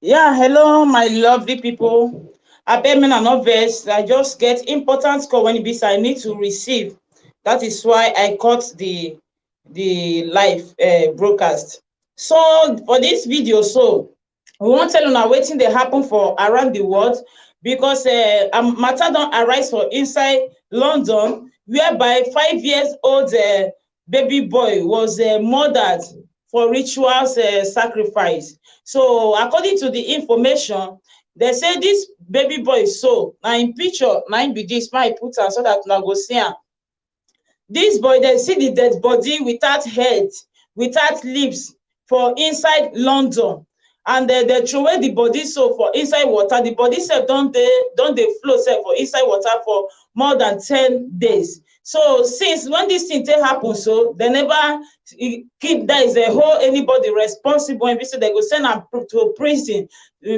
Yeah, hello, my lovely people. I beg me not vex. I just get important call when it be I need to receive. That is why I cut the live broadcast. So for this video, so we won't tell you now waiting they happen for around the world because matter don't arise for inside London, whereby 5 years old baby boy was murdered for rituals sacrifice. So according to the information, they say this baby boy so na im picture na im be this, make I put am so that una go see am. This boy, dem see the dead body without head, without lips for inside London, and dem throway the body so for inside water. The body sef don dey float sef for inside water for more than 10 days. So since when this thing take happen, so dem never keep that is a hold anybody responsible and be say dem go send am to prison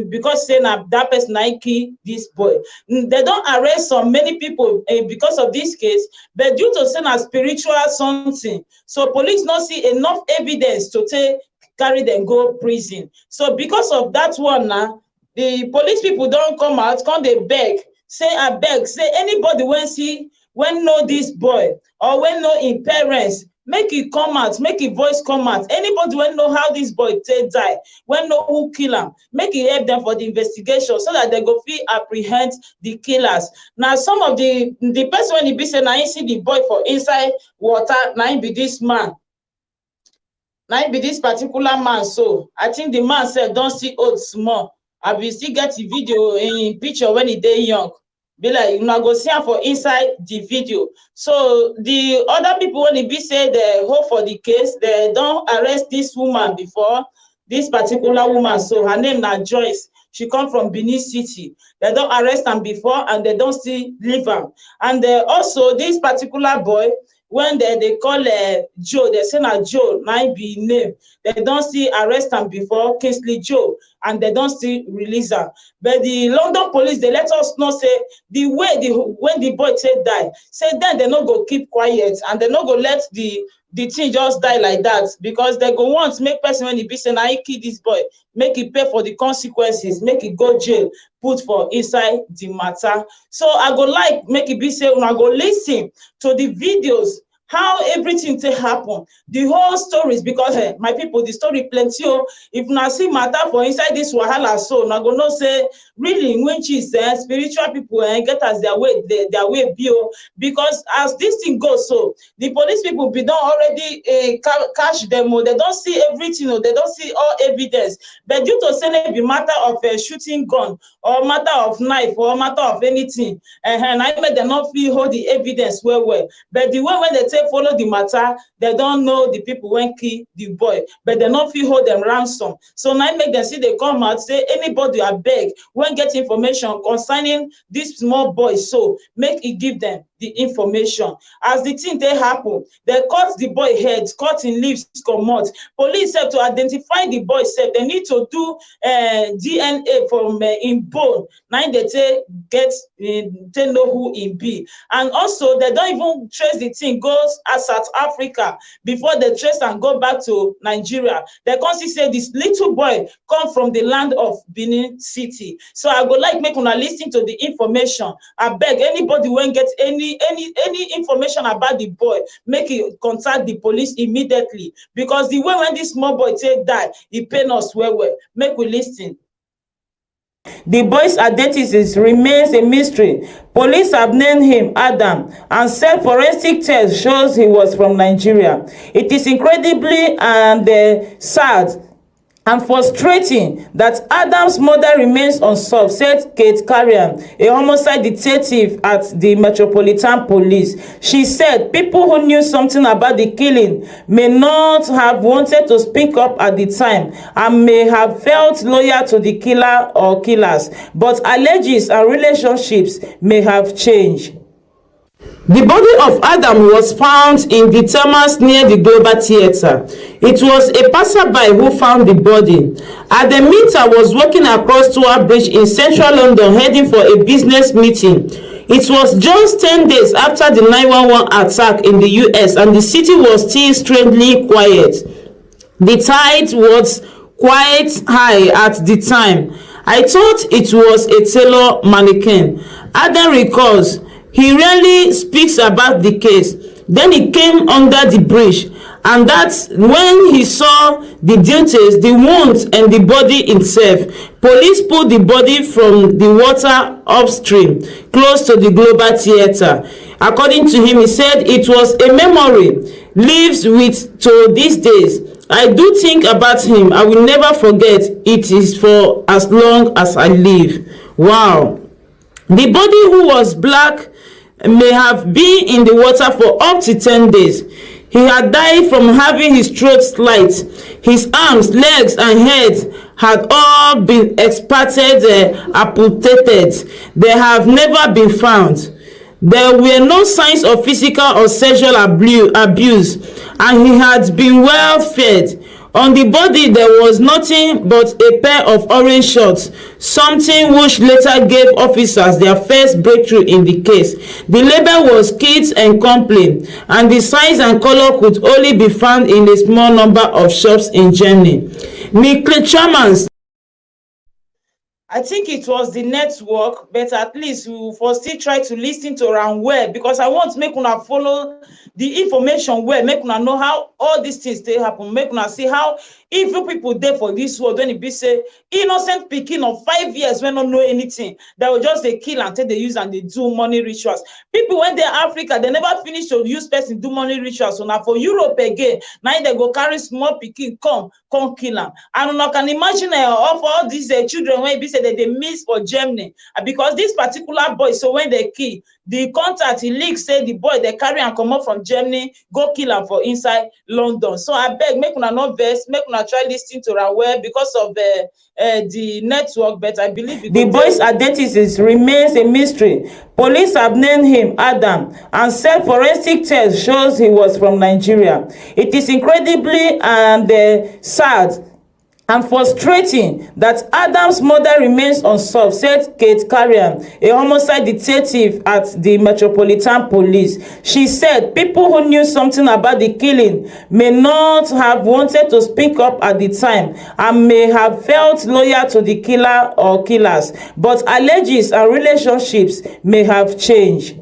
because say na that person na kill this boy. Dem don arrest some many people because of this case, but due to say na spiritual something, so police no see enough evidence to take carry dem go prison. So because of that one now, the police people don come out come dey beg say abeg say anybody wey know this boy or wey know im parents, make e come out, make e voice come out. Anybody wey know how this boy take die, wey know who kill am, make e help dem for the investigation so that dem go fit apprehend the killers. Now some of the person wey e be say na im see the boy for inside water, na im be this man, na im be this particular man. So I think the man sef don still old small. I bin still get the video in picture when e dey young, be like una go see am for inside the video. So the other people when e be say they hold for the case, they don arrest this woman before, this particular woman. So her name na Joyce. She come from Benin City. They don arrest am before and they don still leave am. And also this particular boy, when they call Joe, they say na Joe na im be name. They don still arrest am before, Kingsley Joe, and they don still release am. But the London police, they let us know say the way when the boy take die, say then they no go keep quiet and they no go let the thing just die like that, because they go want make person when he be say na he kill this boy, make he pay for the consequences, make he go jail, put for inside the matter. So I go like make it be say una go listen to the videos how everything take happen, the whole stories, because my people, the story plenty. If una see matter for inside this wahala, so una go know say really winches spiritual people get as their way be, because as this thing goes, so the police people be don already catch them, they don't see everything, they don't see all evidence, but due to say it be matter of shooting gun or matter of knife or matter of anything, and I make them not feel hold the evidence well. But the way when they take follow the matter, they don't know the people when kill the boy, but they not feel hold them ransom. So now make them see they come out say anybody I beg when get information concerning this small boy, so make it give them the information. As the thing they happen, they cut the boy head, cut in leaves, come out. Police have to identify the boy self. They need to do DNA from in bone. Now they take get they know who he be, and also they don't even trace the thing goes as South Africa before they trace and go back to Nigeria. They can see say this little boy come from the land of Benin City. So I go like make una listen to the information. I beg anybody when get any information about the boy, make it contact the police immediately, because the way when this small boy take die, he pain us well. Make we listen. The boy's identity remains a mystery. Police have named him Adam and said forensic test shows he was from Nigeria. It is incredibly and sad and frustrating that Adam's mother remains unsolved, said Kate Carrion, a homicide detective at the Metropolitan Police. She said people who knew something about the killing may not have wanted to speak up at the time and may have felt loyal to the killer or killers, but allegations and relationships may have changed. The body of Adam was found in the Thames near the Global Theatre. It was a passerby who found the body. Ademita was walking across Tower Bridge in central London heading for a business meeting. It was just 10 days after the 911 attack in the US and the city was still strangely quiet. The tide was quite high at the time. I thought it was a tailor mannequin. Adam recalls. He rarely speaks about the case. Then he came under the bridge, and that's when he saw the details, the wounds, and the body itself. Police pulled the body from the water upstream, close to the global theater. According to him, he said it was a memory lives with to these days. I do think about him. I will never forget. It is for as long as I live. Wow. The body, who was black, may have been in the water for up to 10 days. He had died from having his throat slit. His arms, legs, and head had all been amputated. They have never been found. There were no signs of physical or sexual abuse, and he had been well fed. On the body there was nothing but a pair of orange shorts, something which later gave officers their first breakthrough in the case. The label was Kids and Company, and the size and color could only be found in a small number of shops in Germany. Chairman, I think it was the network, but at least we will for still try to listen to am well, because I want make una follow the information well, make una know how all these things dey happen, make una see how evil people dey for this world. When e be say innocent pikin of 5 years wey no know anything, they will just dey kill and take dey use and dey do money rituals. People when dey Africa, they never finish to use person do money rituals. So now for Europe again, now they go carry small pikin come kill am. And una can imagine of all these children wey be say that they miss for Germany, because this particular boy, so when they kill, the contact he leak say the boy they carry and come up from Germany go kill am for inside London. So I beg, make una not vex, make una try listening to am well because of the network, but I believe the boy's identity remains a mystery. Police have named him Adam, and said forensic test shows he was from Nigeria. It is incredibly sad and frustrating that Adam's mother remains unsolved, said Kate Carrion, a homicide detective at the Metropolitan Police. She said people who knew something about the killing may not have wanted to speak up at the time and may have felt loyal to the killer or killers, but allegiance and relationships may have changed.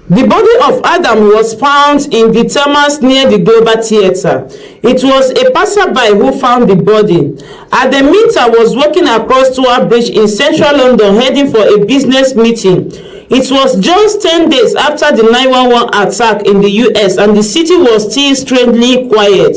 The body of Adam was found in the terrace near the Global Theatre. It was a passerby who found the body. Ademita was walking across Tower Bridge in central London heading for a business meeting. It was just 10 days after the 911 attack in the US, and the city was still strangely quiet.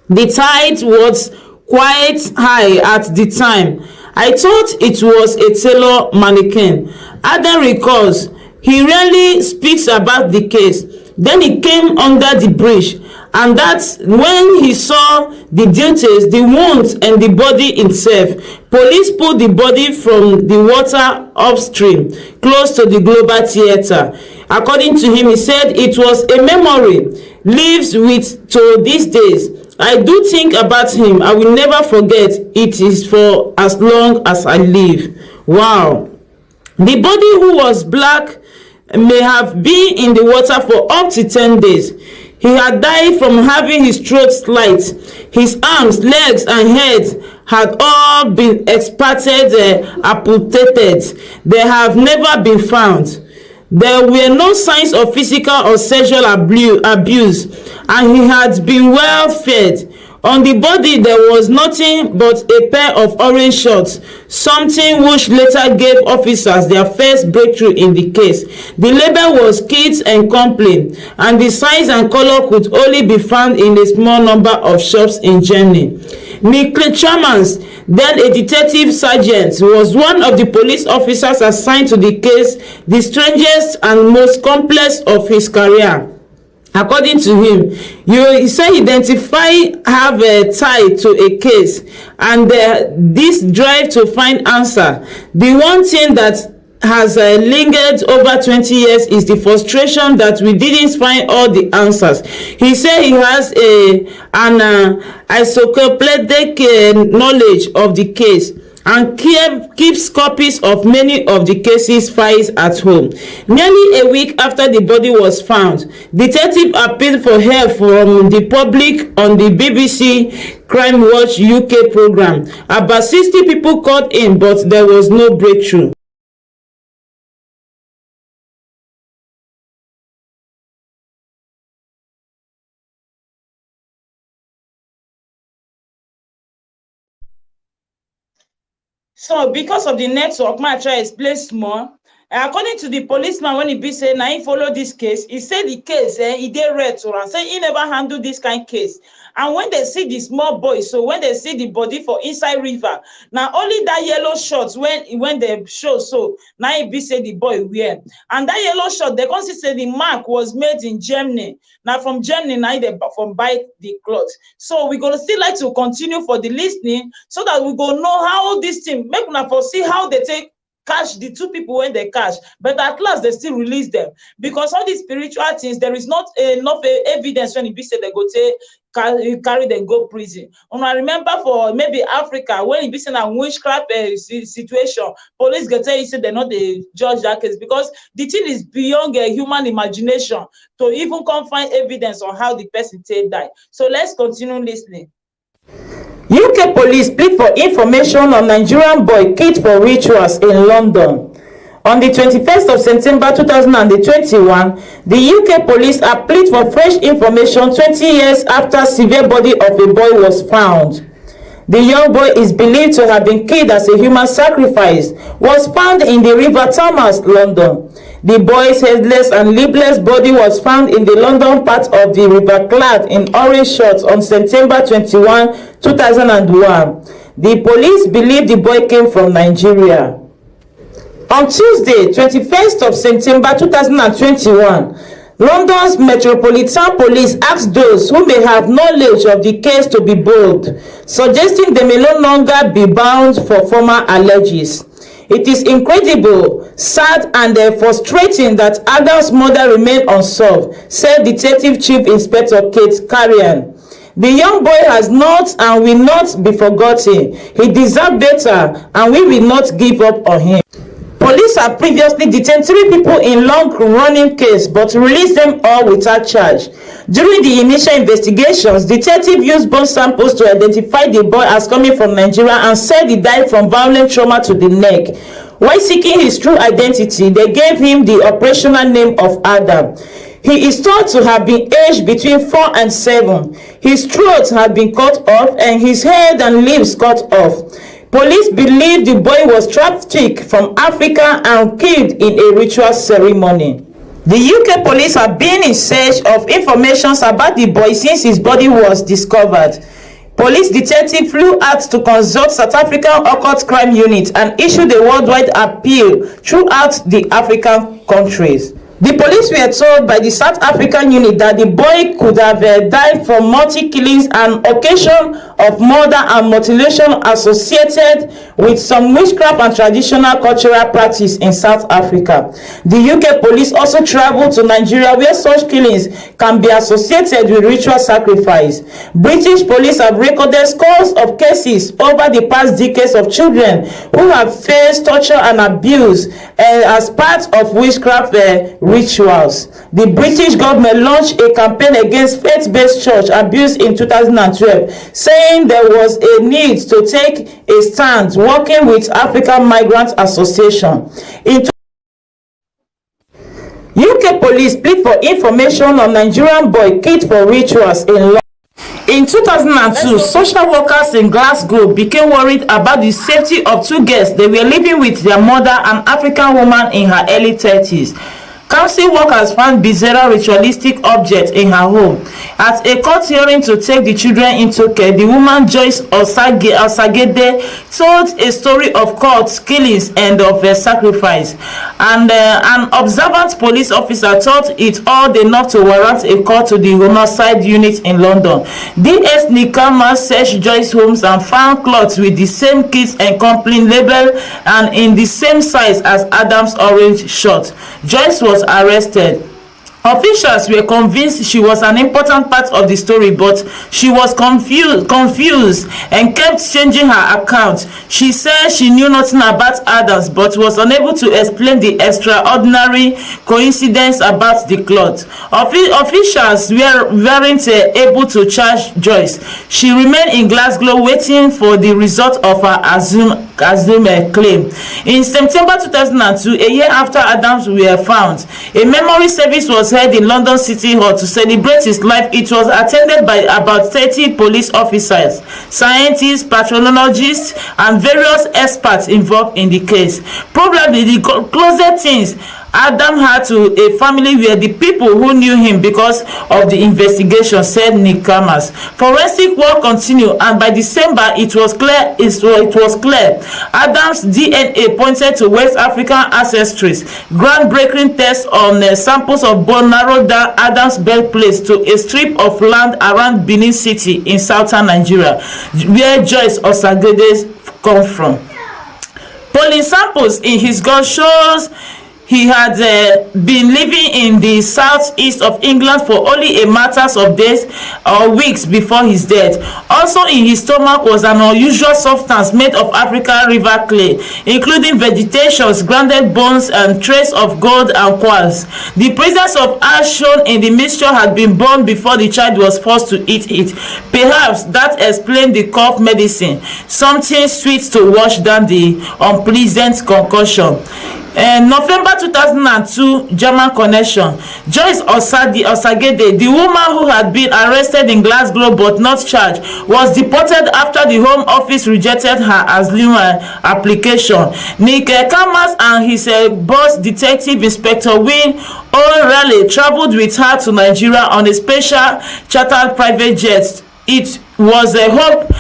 The tide was quite high at the time. I thought it was a tailor mannequin. Adam recalls. He rarely speaks about the case. Then he came under the bridge, and that's when he saw the details, the wounds, and the body itself. Police pulled the body from the water upstream, close to the Global Theatre. According to him, he said it was a memory lives with to these days. I do think about him. I will never forget. It is for as long as I live. Wow. The body, who was black, may have been in the water for up to 10 days. He had died from having his throat slit. His arms, legs, and head had all been amputated. They have never been found. There were no signs of physical or sexual abuse, and he had been well fed. On the body there was nothing but a pair of orange shorts, something which later gave officers their first breakthrough in the case. The label was Kids and Company, and the size and color could only be found in a small number of shops in Germany. Chairman, then a detective sergeant, was one of the police officers assigned to the case, the strangest and most complex of his career. According to him, he said identify have a tie to a case, and this drive to find answer. The one thing that has lingered over 20 years is the frustration that we didn't find all the answers. He said he has an encyclopedic knowledge of the case, and keeps copies of many of the cases files at home. Nearly a week after the body was found, detective appealed for help from the public on the BBC Crime Watch UK program. About 60 people called in, but there was no breakthrough. So because of the network, my try explain small. According to the policeman, when he be say na him follow this case, he say the case e dey rare to am, say he never handle this kind case. And when they see the small boy, so when they see the body for inside river, na only that yellow shorts when they show, so na he be say the boy wear. And that yellow short, they come see say the mark was made in Germany. Now from Germany, now they from buy the cloth. So we gonna still like to continue for the listening, so that we go know how this thing make una for see how they take catch the two people when they catch, but at last they still release them, because all these spiritual things, there is not enough evidence when it be said they go take carry them go prison. And I remember for maybe Africa, when it be said a witchcraft situation, police get tell you say they're not the judge that case, because the thing is beyond human imagination to even come find evidence on how the person died. So let's continue listening. UK police plead for information on Nigerian boy killed for rituals in London. On the 21st of September 2021, the UK police are plead for fresh information 20 years after severe body of a boy was found. The young boy is believed to have been killed as a human sacrifice, was found in the River Thames, London. The boy's headless and lipless body was found in the London part of the river clad in orange shorts on September 21, 2001. The police believe the boy came from Nigeria. On Tuesday, 21st of September 2021, London's Metropolitan Police asked those who may have knowledge of the case to be bold, suggesting they may no longer be bound for former alleges. It is incredible, sad, and frustrating that Adam's murder remained unsolved, said Detective Chief Inspector Kate Carrion. The young boy has not and will not be forgotten. He deserves better, and we will not give up on him. Police have previously detained 3 people in long-running case, but released them all without charge. During the initial investigations, detectives used bone samples to identify the boy as coming from Nigeria and said he died from violent trauma to the neck. While seeking his true identity, they gave him the operational name of Adam. He is thought to have been aged between 4 and 7. His throat had been cut off and his head and limbs cut off. Police believe the boy was trafficked from Africa and killed in a ritual ceremony. The UK police have been in search of information about the boy since his body was discovered. Police detective flew out to consult South African Occult Crime Unit and issued a worldwide appeal throughout the African countries. The police were told by the South African unit that the boy could have died from multi-killings and occasion of murder and mutilation associated with some witchcraft and traditional cultural practice in South Africa. The UK police also traveled to Nigeria, where such killings can be associated with ritual sacrifice. British police have recorded scores of cases over the past decades of children who have faced torture and abuse as part of witchcraft rituals. The British government launched a campaign against faith-based church abuse in 2012, saying there was a need to take a stand, working with African Migrant Association. UK police plead for information on Nigerian boy killed for rituals in London. In 2002, social workers in Glasgow became worried about the safety of 2 guests they were living with, their mother, an African woman in her early 30s. Council workers found bizarre ritualistic objects in her home. At a court hearing to take the children into care, the woman Joyce Osagede told a story of cults, killings, and of sacrifice. And an observant police officer thought it odd enough to warrant a call to the homicide unit in London. DS Nikama searched Joyce's homes and found clothes with the same kits and complaint label and in the same size as Adam's orange shirt. Joyce was arrested. Officials were convinced she was an important part of the story, but she was confused and kept changing her account. She said she knew nothing about Adams but was unable to explain the extraordinary coincidence about the cloth. Officials weren't able to charge Joyce. She remained in Glasgow waiting for the result of her assumed claim. In September 2002, a year after Adams were found, a memory service was held in London City Hall to celebrate his life. It was attended by about 30 police officers, scientists, pathologists, and various experts involved in the case. Probably the closest things Adam had to a family were the people who knew him because of the investigation, said Nick Khamas. Forensic work continued, and by December it was clear Adam's DNA pointed to West African ancestries. Groundbreaking tests on samples of bone narrowed down Adam's birthplace to a strip of land around Benin City in southern Nigeria, where Joyce Osagede come from. Polling samples in his gun shows he had been living in the southeast of England for only a matter of days or weeks before his death. Also in his stomach was an unusual substance made of African river clay, including vegetation, grounded bones, and traces of gold and quartz. The presence of ash shown in the mixture had been burned before the child was forced to eat it. Perhaps that explained the cough medicine, something sweet to wash down the unpleasant concoction. November 2002, German connection. Joyce Osagede, the woman who had been arrested in Glasgow but not charged, was deported after the Home Office rejected her asylum application. Nick Khamas and his boss, Detective Inspector Win O'Reilly, traveled with her to Nigeria on a special chartered private jet. It was a hope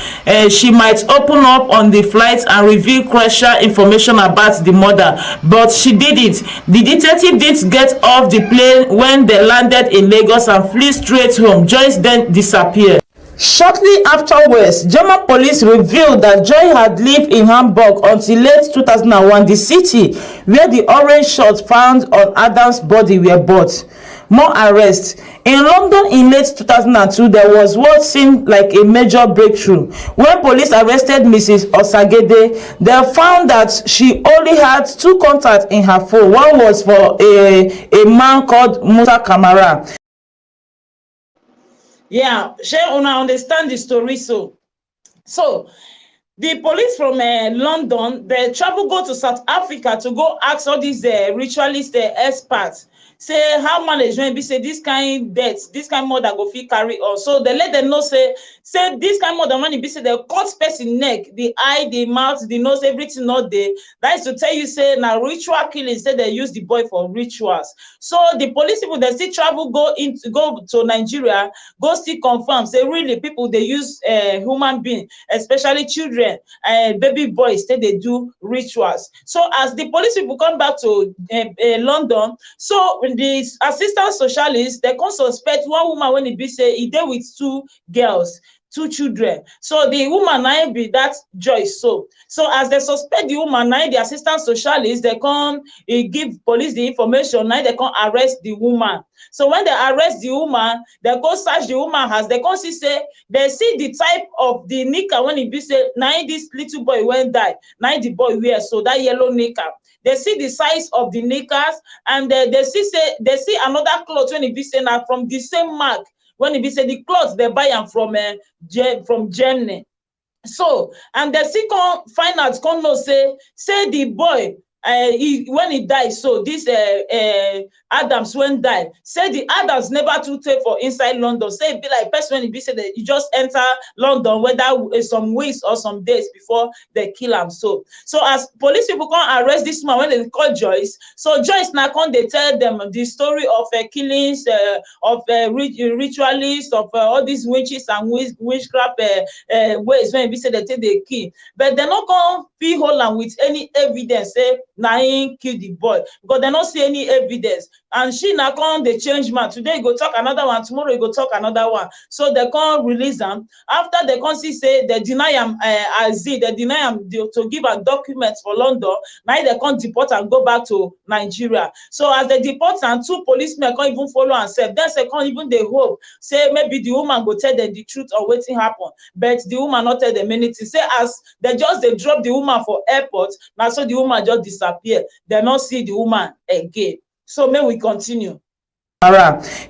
she might open up on the flight and reveal crucial information about the murder, but she didn't. The detective didn't get off the plane when they landed in Lagos and flew straight home. Joyce then disappeared. Shortly afterwards, German police revealed that Joy had lived in Hamburg until late 2001, the city where the orange shorts found on Adam's body were bought. More arrests. In London in late 2002, there was what seemed like a major breakthrough. When police arrested Mrs. Osagede, they found that she only had 2 contacts in her phone. One was for a man called Musa Kamara. Yeah, share una understand the story. So the police from London, they travel go to South Africa to go ask all these ritualist experts, say how management be say this kind death, this kind murder go fit carry on. So they let them know say this kind murder when be say they cut person neck, the eye, the mouth, the nose, everything not there. That is to tell you say now ritual killing, say they use the boy for rituals. So the police people they still travel go to Nigeria, go still confirm say really people they use human being, especially children, baby boys, they do rituals. So as the police people come back to London, so the assistant socialist they can suspect one woman when it be say he there with 2 girls, 2 children. So the woman now be that Joyce. So as they suspect the woman, now the assistant socialist they can give police the information. Now they can arrest the woman. So when they arrest the woman, they go search the woman house. They can see say they see the type of the knicker when it be say now this little boy when die. Now the boy wear so that yellow knicker. They see the size of the knickers, and they see another cloth when it be say now from the same mark. When it be say the clothes they buy them from Germany. So and they see come find out come know say the boy when he died, so this Adams when died, say the Adams never too take for inside London. Say it be like person when he be say that he just enter London whether some weeks or some days before they kill him. So as police people come arrest this man when they call Joyce, so Joyce now come they tell them the story of killings of ritualists, of all these witches and witchcraft ways when he be say they take the kill, but they not come feel hold am with any evidence say na him kill the boy, because they don't see any evidence. and she na come dey change man. Today go talk another one, tomorrow he go talk another one. So they come release am. After they come see say they deny am they deny am to give am documents for London. Now they come deport and go back to Nigeria. So as they deport am, 2 policemen come even follow am sef. Then say come even dey hope say maybe the woman go tell them the truth or wetin happen, but the woman not tell them anything. Say as they just dey drop the woman for airport, na so the woman just disappear. They not see the woman again. So may we continue.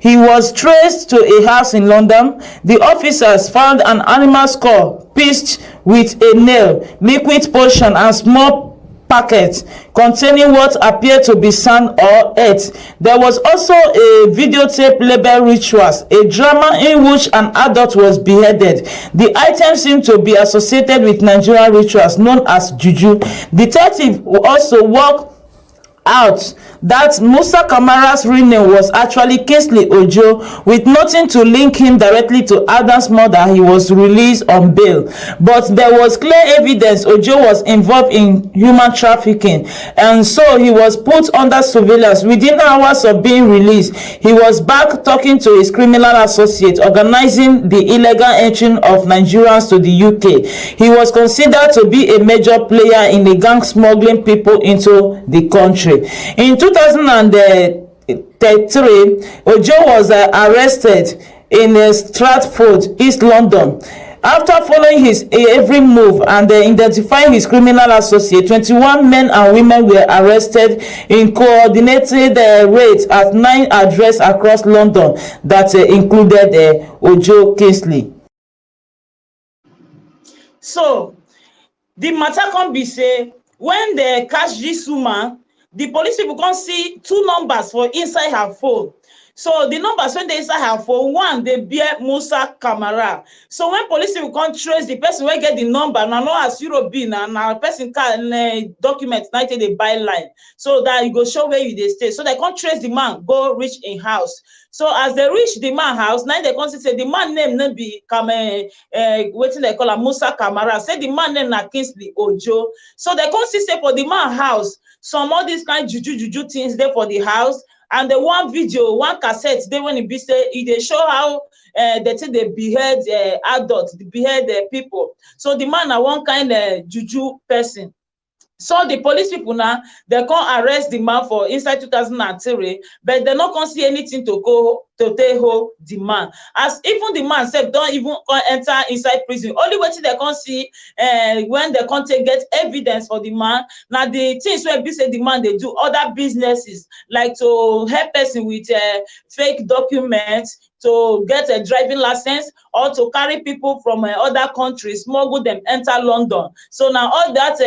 He was traced to a house in London. The officers found an animal skull pierced with a nail, liquid potion, and small packets containing what appeared to be sand or earth. There was also a videotape labeled Rituals, a drama in which an adult was beheaded. The items seem to be associated with Nigerian rituals known as juju. Detective also worked out that Musa Kamara's real name was actually Kingsley Ojo, with nothing to link him directly to Adam's murder. He was released on bail, but there was clear evidence Ojo was involved in human trafficking, and so he was put under surveillance. Within hours of being released, he was back talking to his criminal associate, organizing the illegal entry of Nigerians to the UK. He was considered to be a major player in the gang smuggling people into the country. In 2003, Ojo was arrested in Stratford, East London. After following his every move and identifying his criminal associate, 21 men and women were arrested in coordinated raids at 9 addresses across London that included Ojo Kingsley. So the matter can be say when they catch this woman, the police people can see 2 numbers for inside her phone. So the numbers when they inside her phone, one they bear Musa Kamara. So when police people can trace the person wey get the number, now not as Europe be now person can document 90 they buy line, so that you go show where you they stay. So they can't trace the man, go reach in house. So as they reach the man house, now they can say the man name no be waiting they call a Musa Kamara. Say the man name na Kingsley Ojo. So they can say for the man house, some all these kind juju things there for the house. And the one video, one cassette, they when it be say they show how they behead adults, they behead people. So the man are one kind of juju person. So the police people now, they can't arrest the man for inside 2003, but they not can see anything to go to take hold the man. As even the man said, don't even enter inside prison. Only way they can see when they can't get evidence for the man. Now the things where be say the man they do other businesses like to help person with fake documents, to get a driving license, or to carry people from other countries, smuggle them enter London. So now all that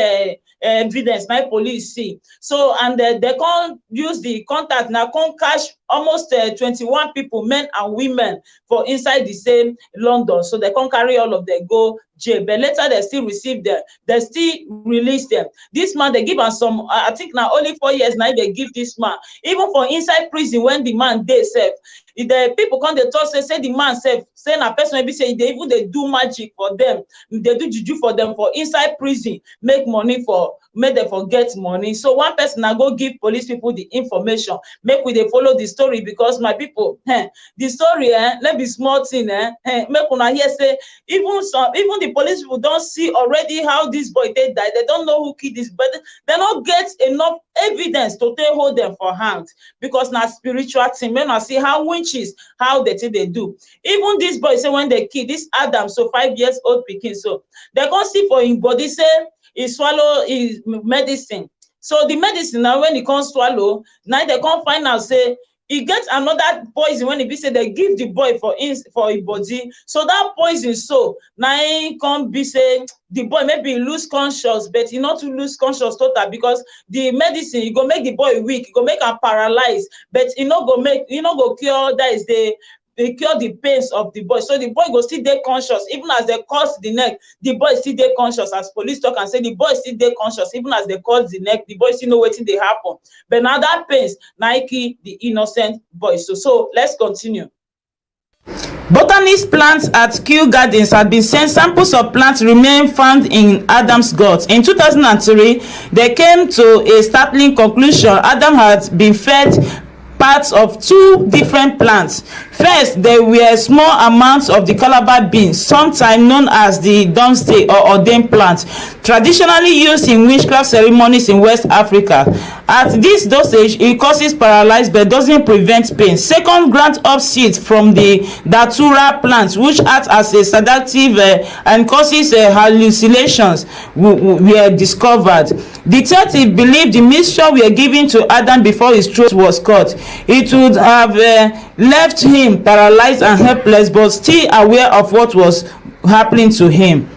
evidence my police see. So and they can't use the contact now, can't catch almost 21 people, men and women, for inside the same London. So they can't carry all of them go jail, but later they still receive them, they still release them. This man they give us some I think now only 4 years now they give this man, even for inside prison when the man they safe. If the people come they talk say the man safe, say a person maybe say they even they do magic for them, they do juju for them for inside prison, make money for make them forget money. So one person now go give police people the information, make we they follow the story, because my people the story let be small thing make una hear say even the police people don't see already how this boy they died. They don't know who killed this, but they don't get enough evidence to take hold them for hand, because now spiritual thing. When I see how witches how they do. Even this boy say when they kill this Adam, so 5 years old pikin, so they can't see for him body say he swallow his medicine. So the medicine now when he can't swallow, now they can't find out say he gets another poison when he be say they give the boy for his body. So that poison so now he can't be say the boy maybe lose conscious, but he not to lose conscious total, because the medicine he go make the boy weak, he go make him paralyzed, but he not go cure that is they cure the pains of the boy. So the boy go still dey conscious, even as they cut the neck, the boy still dey conscious. As police talk and say the boy still dey conscious, even as they cut the neck, the boy still know wetin dey happen. But now that pains na kill the innocent boy. So let's continue. Botanist plants at Kew Gardens had been sent samples of plants remain found in Adam's gut. In 2003, they came to a startling conclusion. Adam had been fed parts of two different plants. First, there were small amounts of the calabar bean, sometimes known as the domesday or ordained plant, traditionally used in witchcraft ceremonies in West Africa. At this dosage, it causes paralysis but doesn't prevent pain. Second, ground up seeds from the datura plant, which acts as a sedative and causes hallucinations, were discovered. Detectives believe the mixture were given to Adam before his throat was cut. It would have left him paralyzed and helpless, but still aware of what was happening to him.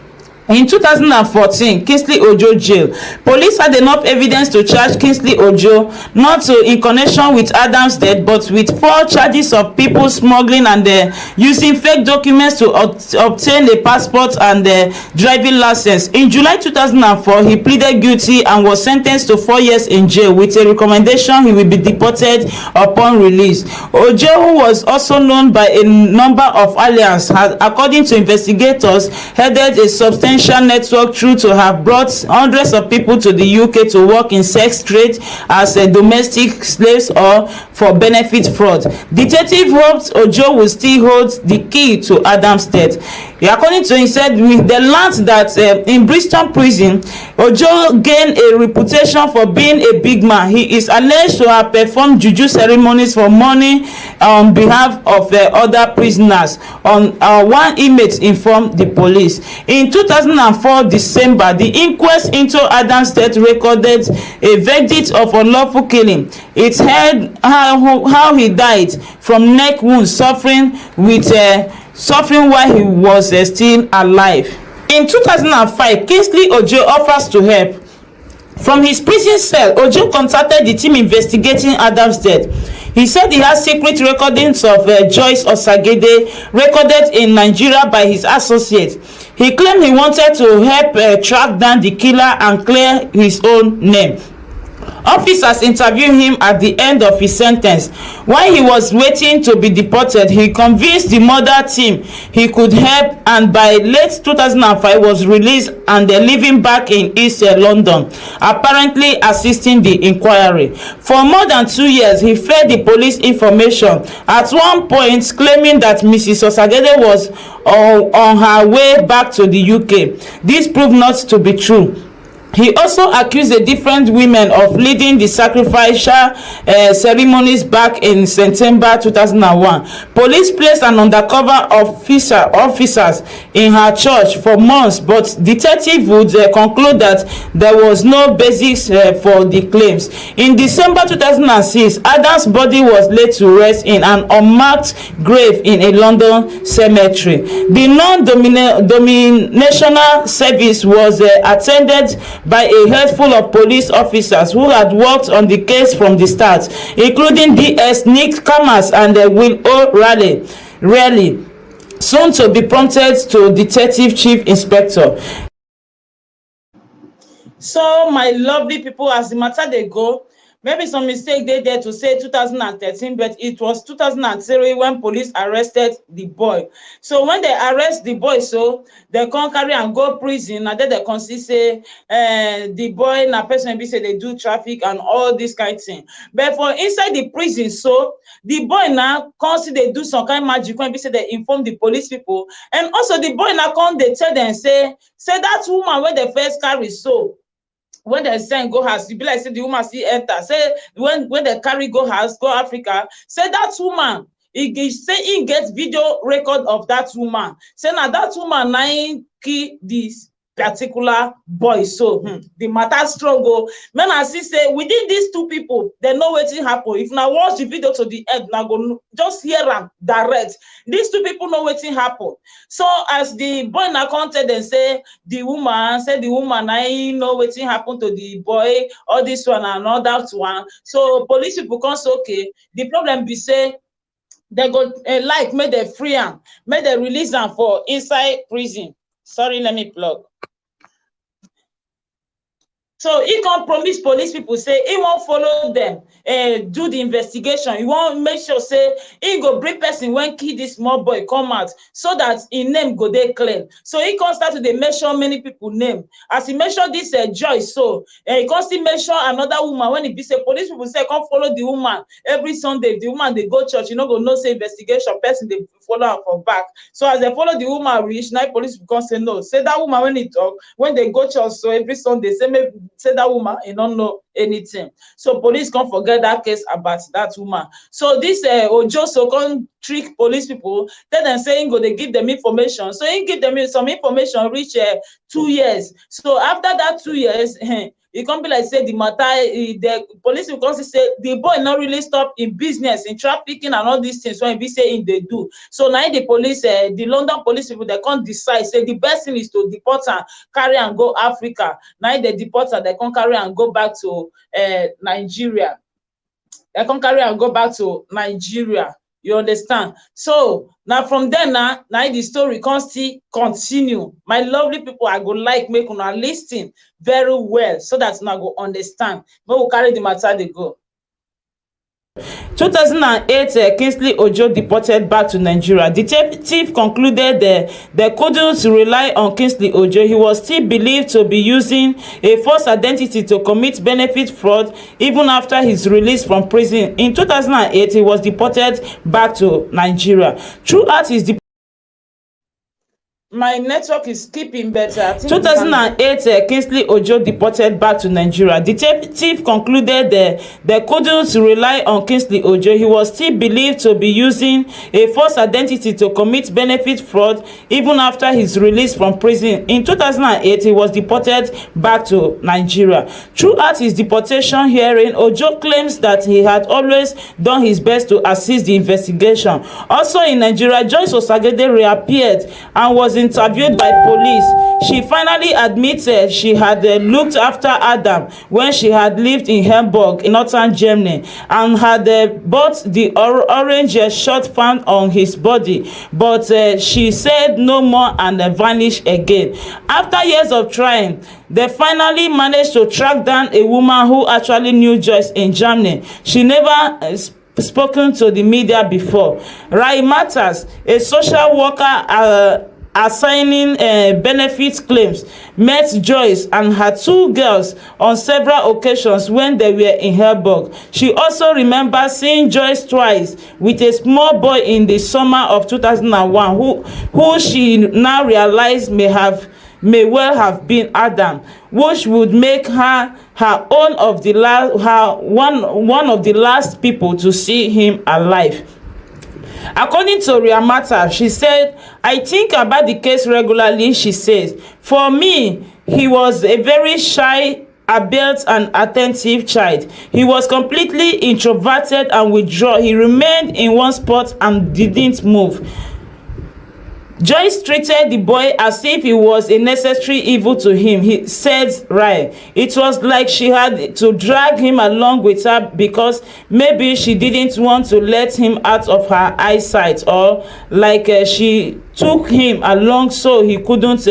In 2014, Kingsley Ojo jail. Police had enough evidence to charge Kingsley Ojo not in connection with Adam's death, but with 4 charges of people smuggling and using fake documents to obtain a passport and driving license. In July 2004, he pleaded guilty and was sentenced to 4 years in jail with a recommendation he will be deported upon release. Ojo, who was also known by a number of aliases, had, according to investigators, headed a substantial network through to have brought hundreds of people to the UK to work in sex trade as domestic slaves or for benefit fraud. Detective hoped Ojo will still hold the key to Adam's death. According to him, said with the learned that in Bristol prison, Ojo gained a reputation for being a big man. He is alleged to have performed juju ceremonies for money on behalf of other prisoners. One inmate informed the police. In 2004 December, the inquest into Adam's death recorded a verdict of unlawful killing. It held how he died from neck wounds, suffering while he was still alive. In 2005, Kingsley Ojo offers to help. From his prison cell, Ojo contacted the team investigating Adam's death. He said he has secret recordings of Joyce Osagede recorded in Nigeria by his associates. He claimed he wanted to help track down the killer and clear his own name. Officers interviewed him at the end of his sentence. While he was waiting to be deported, he convinced the murder team he could help, and by late 2005 was released and living back in East London, apparently assisting the inquiry. For more than 2 years, he fed the police information, at one point claiming that Mrs. Osagede was on her way back to the UK. This proved not to be true. He also accused the different women of leading the sacrificial ceremonies back in September 2001. Police placed an undercover officers in her church for months, but detectives would conclude that there was no basis for the claims. In December 2006, Adam's body was laid to rest in an unmarked grave in a London cemetery. The non-dominational service was attended by a handful of police officers who had worked on the case from the start, including DS Nick Kamas and Will O'Reilly, soon to be promoted to Detective Chief Inspector. So my lovely people, as the matter they go, maybe some mistake they there to say 2013, but it was 2003 when police arrested the boy. So when they arrest the boy, so they can't carry and go prison, and then they can see say the boy na person be say they do traffic and all this kind of thing. But for inside the prison, so the boy now can't see they do some kind of magic when be say they inform the police people, and also the boy now can't they tell them say that woman when they first carry so. When they send go house, you be like say the woman still enter. Say when they carry go house, go Africa, say that woman, say he get video record of that woman. Say now that woman nine key this particular boy. So the matter struggle. Man, I see say within these two people, they know wetin happen. If now watch the video to the end, now go just hear am direct. These two people know wetin happen. So as the boy now counted and say the woman I know wetin happen to the boy, all this one and all that one. So police people come say okay. The problem be say they go like make they free am, make they release am for inside prison. Sorry, let me plug. So he come promise police people say he wan follow dem do the investigation. He wan make sure say he go bring person wey kill this small boy come out so that im name go dey clear. So he come start to dey mention many people name. As he mention this Joyce, so he come still mention another woman when e be say police people say come follow the woman every Sunday. If the woman dey go church, you no go know say investigation person dey follow am for back. So as dem follow the woman reach, na police people come say no, say that woman when he talk when they go church so every Sunday, say that woman e no know anything. So police come forget that case about that woman. So this Ojo so come trick police people, tell them say him go dey give them information. So he give them some information reach 2 years. So after that 2 years, e come be like say the matter, the police will come say the boy not really stop in business, in trafficking and all these things when be say in they do. So now the police, the London police people, they can't decide say the best thing is to deport her, carry and go Africa. Now they deport her, they can't carry and go back to Nigeria. They can't carry and go back to Nigeria. You understand? So now from there now the story can still continue. My lovely people, I go like make una listen very well so that una go understand. But we carry the matter they go. 2008, Kingsley Ojo deported back to Nigeria. Detective concluded they couldn't rely on Kingsley Ojo. He was still believed to be using a false identity to commit benefit fraud even after his release from prison. In 2008, he was deported back to Nigeria. Throughout his My network is keeping better. 2008, Kingsley Ojo deported back to Nigeria. Detective concluded they couldn't rely on Kingsley Ojo. He was still believed to be using a false identity to commit benefit fraud even after his release from prison. In 2008, he was deported back to Nigeria. Throughout his deportation hearing, Ojo claims that he had always done his best to assist the investigation. Also in Nigeria, Joyce Osagede reappeared and was interviewed by police. She finally admitted she had looked after Adam when she had lived in Hamburg in northern Germany and had bought the orange shirt found on his body, but she said no more and vanished again. After years of trying, they finally managed to track down a woman who actually knew Joyce in Germany. She never spoken to the media before. Rai Matters, a social worker assigning benefit claims, met Joyce and her two girls on several occasions when they were in Hamburg. She also remembers seeing Joyce twice with a small boy in the summer of 2001 who she now realized may well have been Adam, which would make her one of the last people to see him alive. According to Riamata, she said, I think about the case regularly. She says, for me, he was a very shy, alert and attentive child. He was completely introverted and withdrawn. He remained in one spot and didn't move. Joyce treated the boy as if he was a necessary evil to him, he said. Right. It was like she had to drag him along with her because maybe she didn't want to let him out of her eyesight, or like she took him along so he wouldn't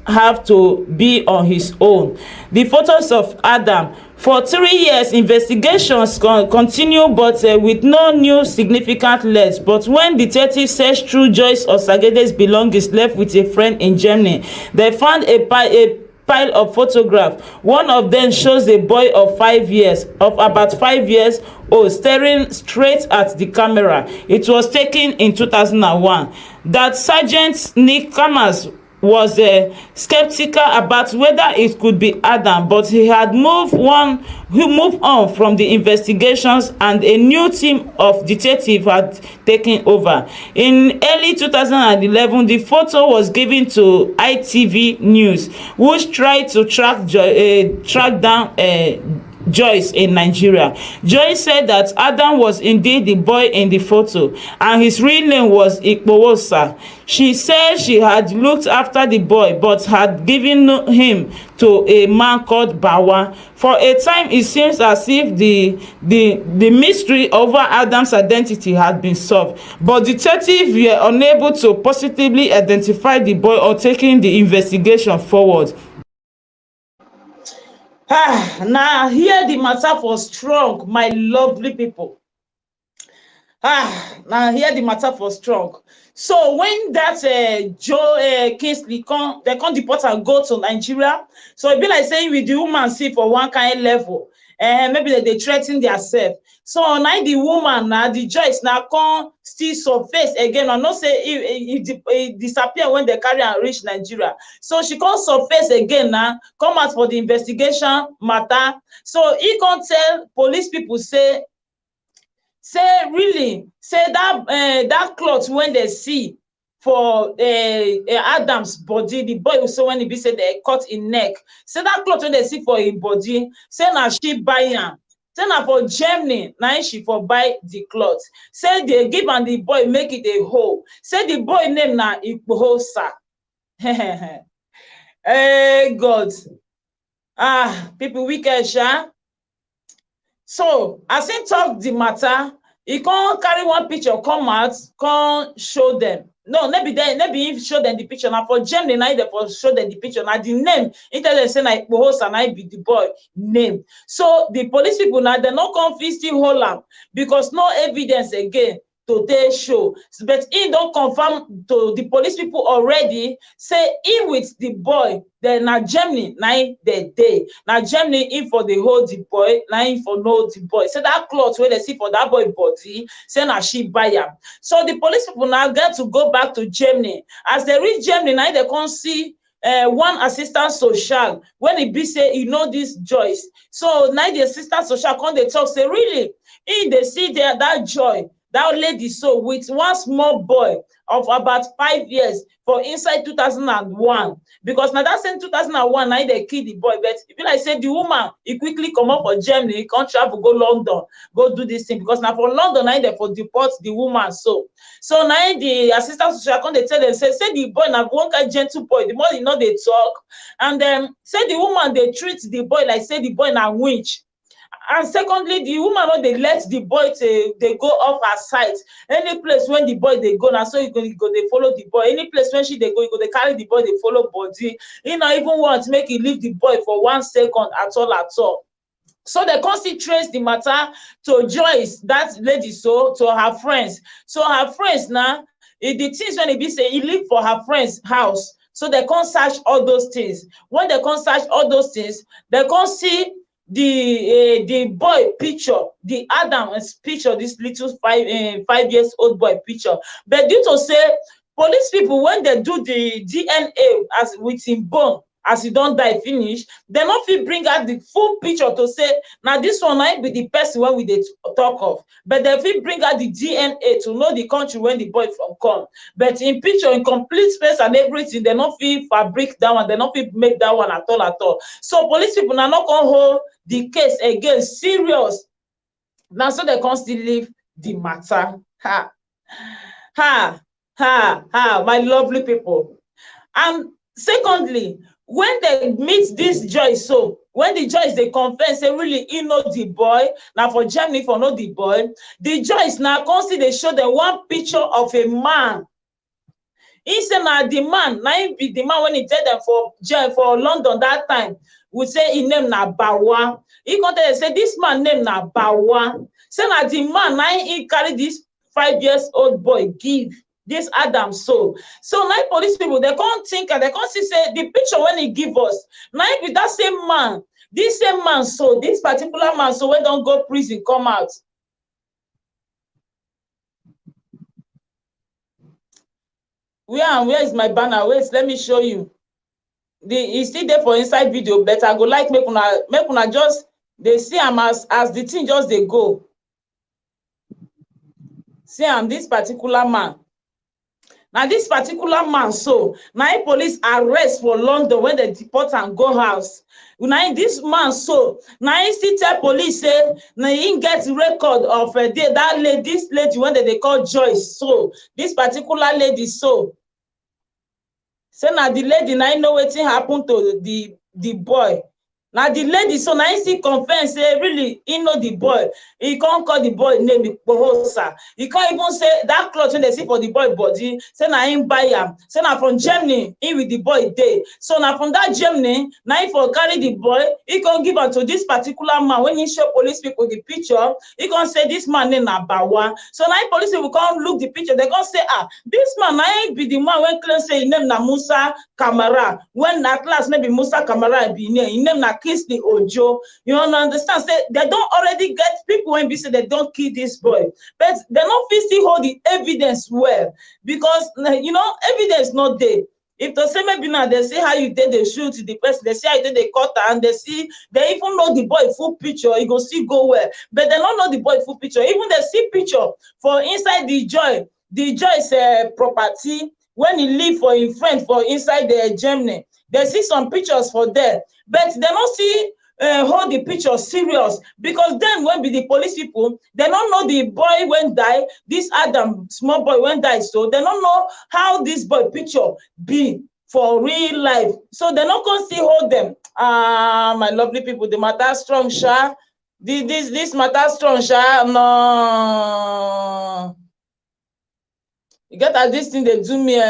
have to be on his own. The photos of Adam. For 3 years, investigations continue, but with no new significant leads. But when detectives searched through Joyce Osagede's belongings left with a friend in Germany, they found a pile of photographs. One of them shows a boy of about 5 years old, staring straight at the camera. It was taken in 2001. That Sergeant Nick Kamas was skeptical about whether it could be Adam, but he had moved on from the investigations and a new team of detectives had taken over. In early 2011, the photo was given to ITV News, which tried to track down Joyce in Nigeria. Joyce said that Adam was indeed the boy in the photo and his real name was Ikpowosa. She said she had looked after the boy but had given him to a man called Bawa. For a time, it seems as if the mystery over Adam's identity had been solved, but detectives were unable to positively identify the boy or taking the investigation forward. Now here the matter for strong, my lovely people. Now here the matter for strong. So when that Joe Kingsley come, they come deport and go to Nigeria. So it be like saying with the woman see for one kind level, maybe they threaten themselves. So now the woman, now the Joyce now come still surface again. I not say it disappear when they carry and reach Nigeria. So she come surface again now, come out for the investigation matter. So he come tell police people say really say that cloth when they see for Adams body, the boy so when e be say they cut him neck, say that cloth when they see for him body, say na she buy am, say na for Germany na she for buy the cloth, say they give am the boy make it a hole, say the boy name na Ikpohosa. Hey God, people wicked sha. So as him talk the matter, he come carry one picture come out, come show them. No, maybe him show them the picture. Now for Germany, now they for show them the picture. Now the name, he tell them say na Ikpohosa na be the boy name. So the police people now they no come fit still hold am because no evidence again to take show. But he don confirm to the police people already say he with the boy then na Germany na they dey, na Germany him for the hold the boy, na him for know the boy. Say that cloth wey they see for that boy body, say na she buy am. So the police people now get to go back to Germany. As they reach Germany, now they come see one assistant social when e be say e know this Joyce. So now the assistant social come dey talk say really he dey see there that Joy, that lady so with one small boy of about 5 years for inside 2001, because now that same 2001 now they kill the boy. But e be like say the woman he quickly come up for Germany, he come travel go London go do this thing, because now for London now they for deport the woman. So now the assistant social come dey tell them say the boy na one kind gentle boy, the more you know they talk, and then say the woman they treat the boy like say the boy na winch. And secondly, the woman no dey let the boy dey go off her sight. Any place when the boy dey go, na so you go dey follow the boy. Any place when she dey go, you go dey carry the boy dey follow body. He no even want make e leave the boy for 1 second at all at all. So they come still trace the matter to Joyce, that lady, so to her friends. So her friends now, the things when e be say e live for her friends house, so they come search all those things. When they come search all those things, they come see the boy picture, the Adam's picture, this little 5 years old boy picture. But due to say police people, when they do the DNA as with him bone, as he don die finish, they no fit bring out the full picture to say now this one might be the person when we dey talk of, but they fit bring out the DNA to know the country when the boy from come. But in picture, in complete space and everything, they no fit fabric that one, they no fit make that one at all at all. So police people now not gonna hold the case again serious. Now so they can't still leave the matter. My lovely people. And secondly, when they meet this Joyce, so when the Joyce they confess say really he know the boy, now for Germany for know the boy, the Joyce now constantly they show them one picture of a man. He say now the man, now he be the man when he tell them for London that time, would say his name na Bawa. He come tell them say this man name na Bawa. Say now the man now he carry this 5 years old boy give this Adam. So now police people they can't think and they can't see say the picture when he give us now be that same man, this same man, so this particular man, so when don't go prison come out. Where is my banner? Wait, let me show you. He's still there for inside video, but I go like make una just they see him as the thing just they go. See him, this particular man. Now this particular man, so now police arrest for London when they deport and go house. Now this man, so now he still tell police say now he get record of this lady when they call Joyce. So this particular lady, so say now the lady now know wetin happen to the boy. na the lady so na him still confirm say really he know the boy. He can't call the boy name Ikpohosa. He can't even say that cloth when they see for the boy body say na him buy am, say na from Germany him with the boy dey. So na from that Germany na him for carry the boy, he can't give am to this particular man. When he show police people the picture, he can't say this man name na Bawa. So na him police people come look the picture, they can't say this man na him be the man when claim say his name na Musa Kamara, when at last maybe Musa Kamara be name, his name na Kingsley Ojo. You understand? Say they don't already get people when we say they don't kill this boy, but they don't still hold the evidence well, because evidence not there. If the same maybe now they see how you did the shoot the person, they see how you did the cut, and they even know the boy full picture, you go still go well. But they don't know the boy full picture. Even they see picture for inside the Joy's property when he live for his friend for inside the Germany. They see some pictures for there, but they don't see hold the picture serious, because then when be the police people, they don't know the boy when die, this Adam small boy when die, so they don't know how this boy picture be for real life, so they not gonna still hold them. My lovely people, the matter strong, sha. This matter strong, sha. No, you get at this thing they do me,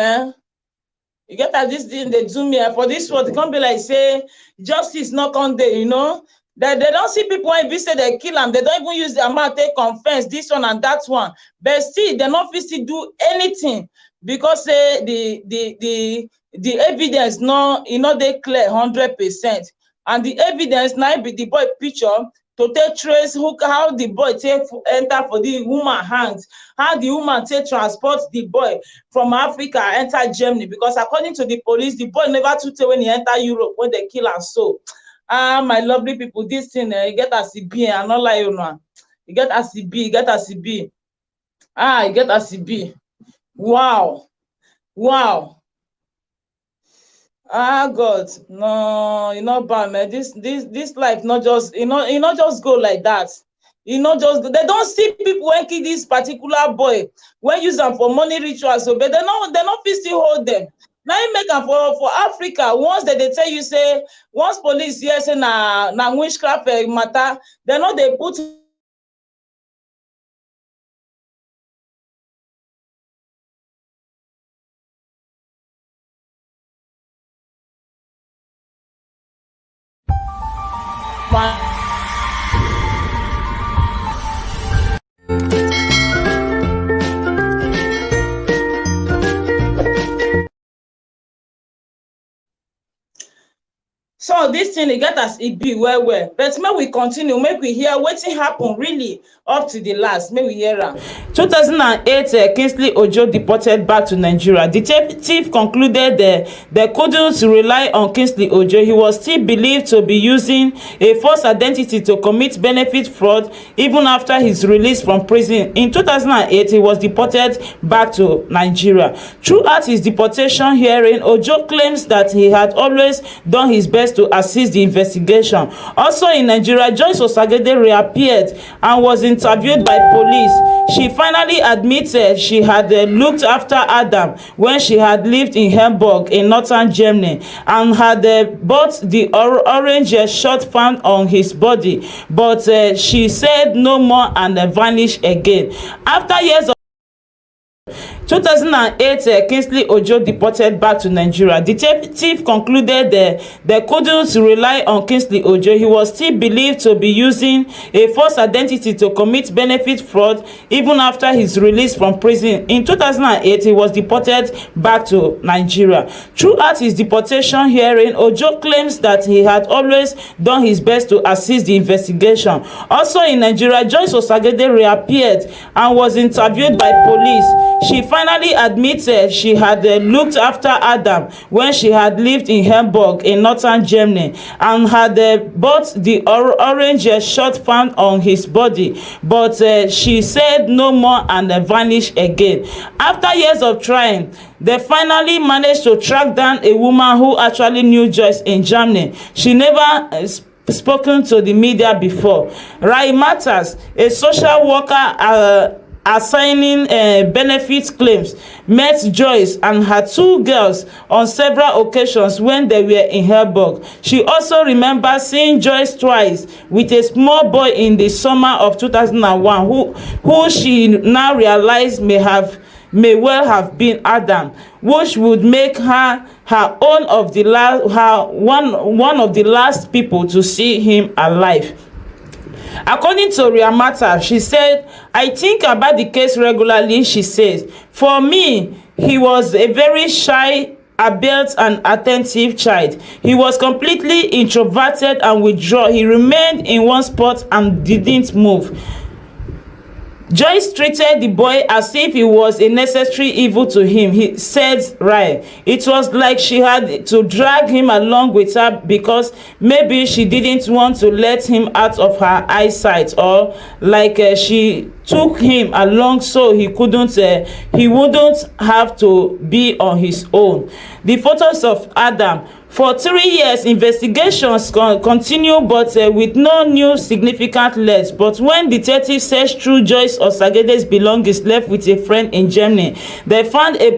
You get at this thing they do me for this one. It can't be like say justice not on there, They don't see people when we say they kill them. They don't even use their mouth take confess this one and that one. But still, they not physically do anything, because the evidence they clear 100%, and the evidence now be the boy picture to take trace how the boy take enter for the woman hands, how the woman take transport the boy from Africa enter Germany, because according to the police, the boy never too tell when he enter Europe when they kill am. So my lovely people, this thing you get as e be, I not lie, you get as e be, you get as e be. You get as e be. Wow. God, no, bad, man. This life not just not just go like that. Just go. They don't see people when kill this particular boy when use them for money rituals. So, but they not still hold them. Now you make them for Africa. Once they tell you say once police here say na witchcraft matter, they put so this thing get as it be well. But may we continue, make we hear wetin happen really up to the last. May we hear am. 2008, Kingsley Ojo deported back to Nigeria. Detective concluded they couldn't rely on Kingsley Ojo. He was still believed to be using a false identity to commit benefit fraud even after his release from prison. In 2008, he was deported back to Nigeria. Throughout his deportation hearing, Ojo claims that he had always done his best to assist the investigation. Also in Nigeria, Joyce Osagede reappeared and was interviewed by police. She finally admitted she had looked after Adam when she had lived in Hamburg in northern Germany, and had bought the orange shirt found on his body, but she said no more and vanished again. After years of 2008, Kingsley Ojo deported back to Nigeria. Detective concluded they couldn't rely on Kingsley Ojo. He was still believed to be using a false identity to commit benefit fraud even after his release from prison. In 2008, he was deported back to Nigeria. Throughout his deportation hearing, Ojo claims that he had always done his best to assist the investigation. Also in Nigeria, Joyce Osagede reappeared and was interviewed by police. She finally admitted she had looked after Adam when she had lived in Hamburg in northern Germany, and had bought the orange shirt found on his body, but she said no more and vanished again. After years of trying, they finally managed to track down a woman who actually knew Joyce in Germany. She never spoken to the media before. Rai Matters, a social worker assigning benefit claims, met Joyce and her two girls on several occasions when they were in Hamburg. She also remembers seeing Joyce twice with a small boy in the summer of 2001 who she now realized may well have been Adam, which would make her one of the last people to see him alive. According to Riamata, she said, "I think about the case regularly," she says. "For me, he was a very shy, abelt and attentive child. He was completely introverted and withdrawn. He remained in one spot and didn't move." Joyce treated the boy as if he was a necessary evil to him, he said. Right. It was like she had to drag him along with her because maybe she didn't want to let him out of her eyesight, or like she took him along so he wouldn't have to be on his own. The photos of Adam. For 3 years, investigations continue, but with no new significant leads. But when detectives searched through Joyce Osagede's belongings left with a friend in Germany, they found a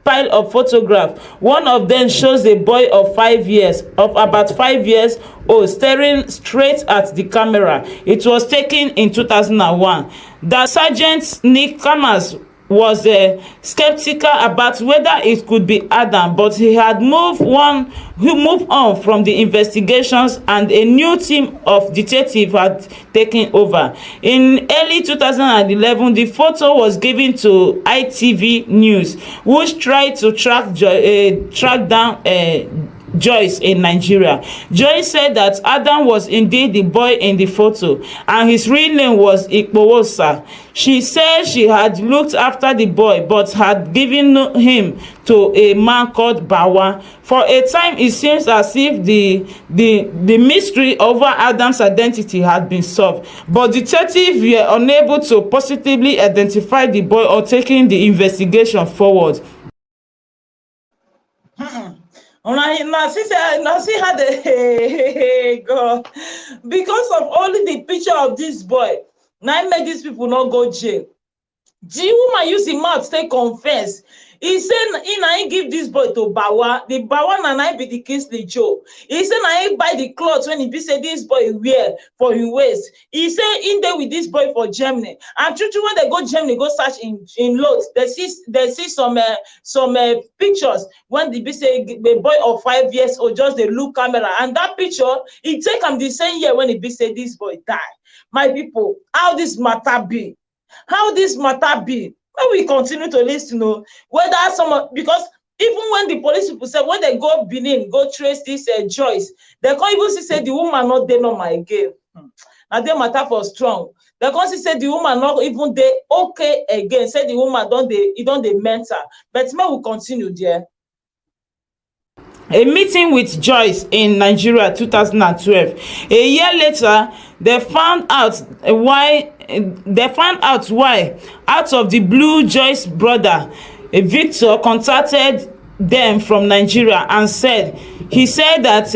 pile of photographs. One of them shows a boy of about 5 years old, staring straight at the camera. It was taken in 2001. The Sergeant Nick Kamas was skeptical about whether it could be Adam, but he moved on from the investigations and a new team of detectives had taken over. In early 2011, the photo was given to ITV News, which tried to track down Joyce in Nigeria. Joyce said that Adam was indeed the boy in the photo and his real name was Ikpowosa. She said she had looked after the boy but had given him to a man called Bawa. For a time, it seems as if the mystery over Adam's identity had been solved, but detectives were unable to positively identify the boy or taking the investigation forward. Now see how they go, because of only the picture of this boy. Now make these people not go jail. The woman use the mouth take confess. He said he give this boy to Bawa. The Bawa na be the Kingsley Joe. He said he buy the clothes when he be say this boy wear for his waist. He said in there with this boy for Germany. And true when they go Germany, go search in loads. They see some pictures when they be say the boy of 5 years old just the look camera, and that picture he take him the same year when he be say this boy die. My people, how this matter be? How this matter be? When we continue to listen, whether because even when the police people say when they go Benin, go trace this Joyce, they can't even say the woman not there normal again. Now they matter for strong. They can't say the woman not even there okay again. Say the woman don't they mental. But may we continue there. A meeting with Joyce in Nigeria 2012. A year later, they found out why out of the blue Joyce's brother Victor contacted them from Nigeria and said that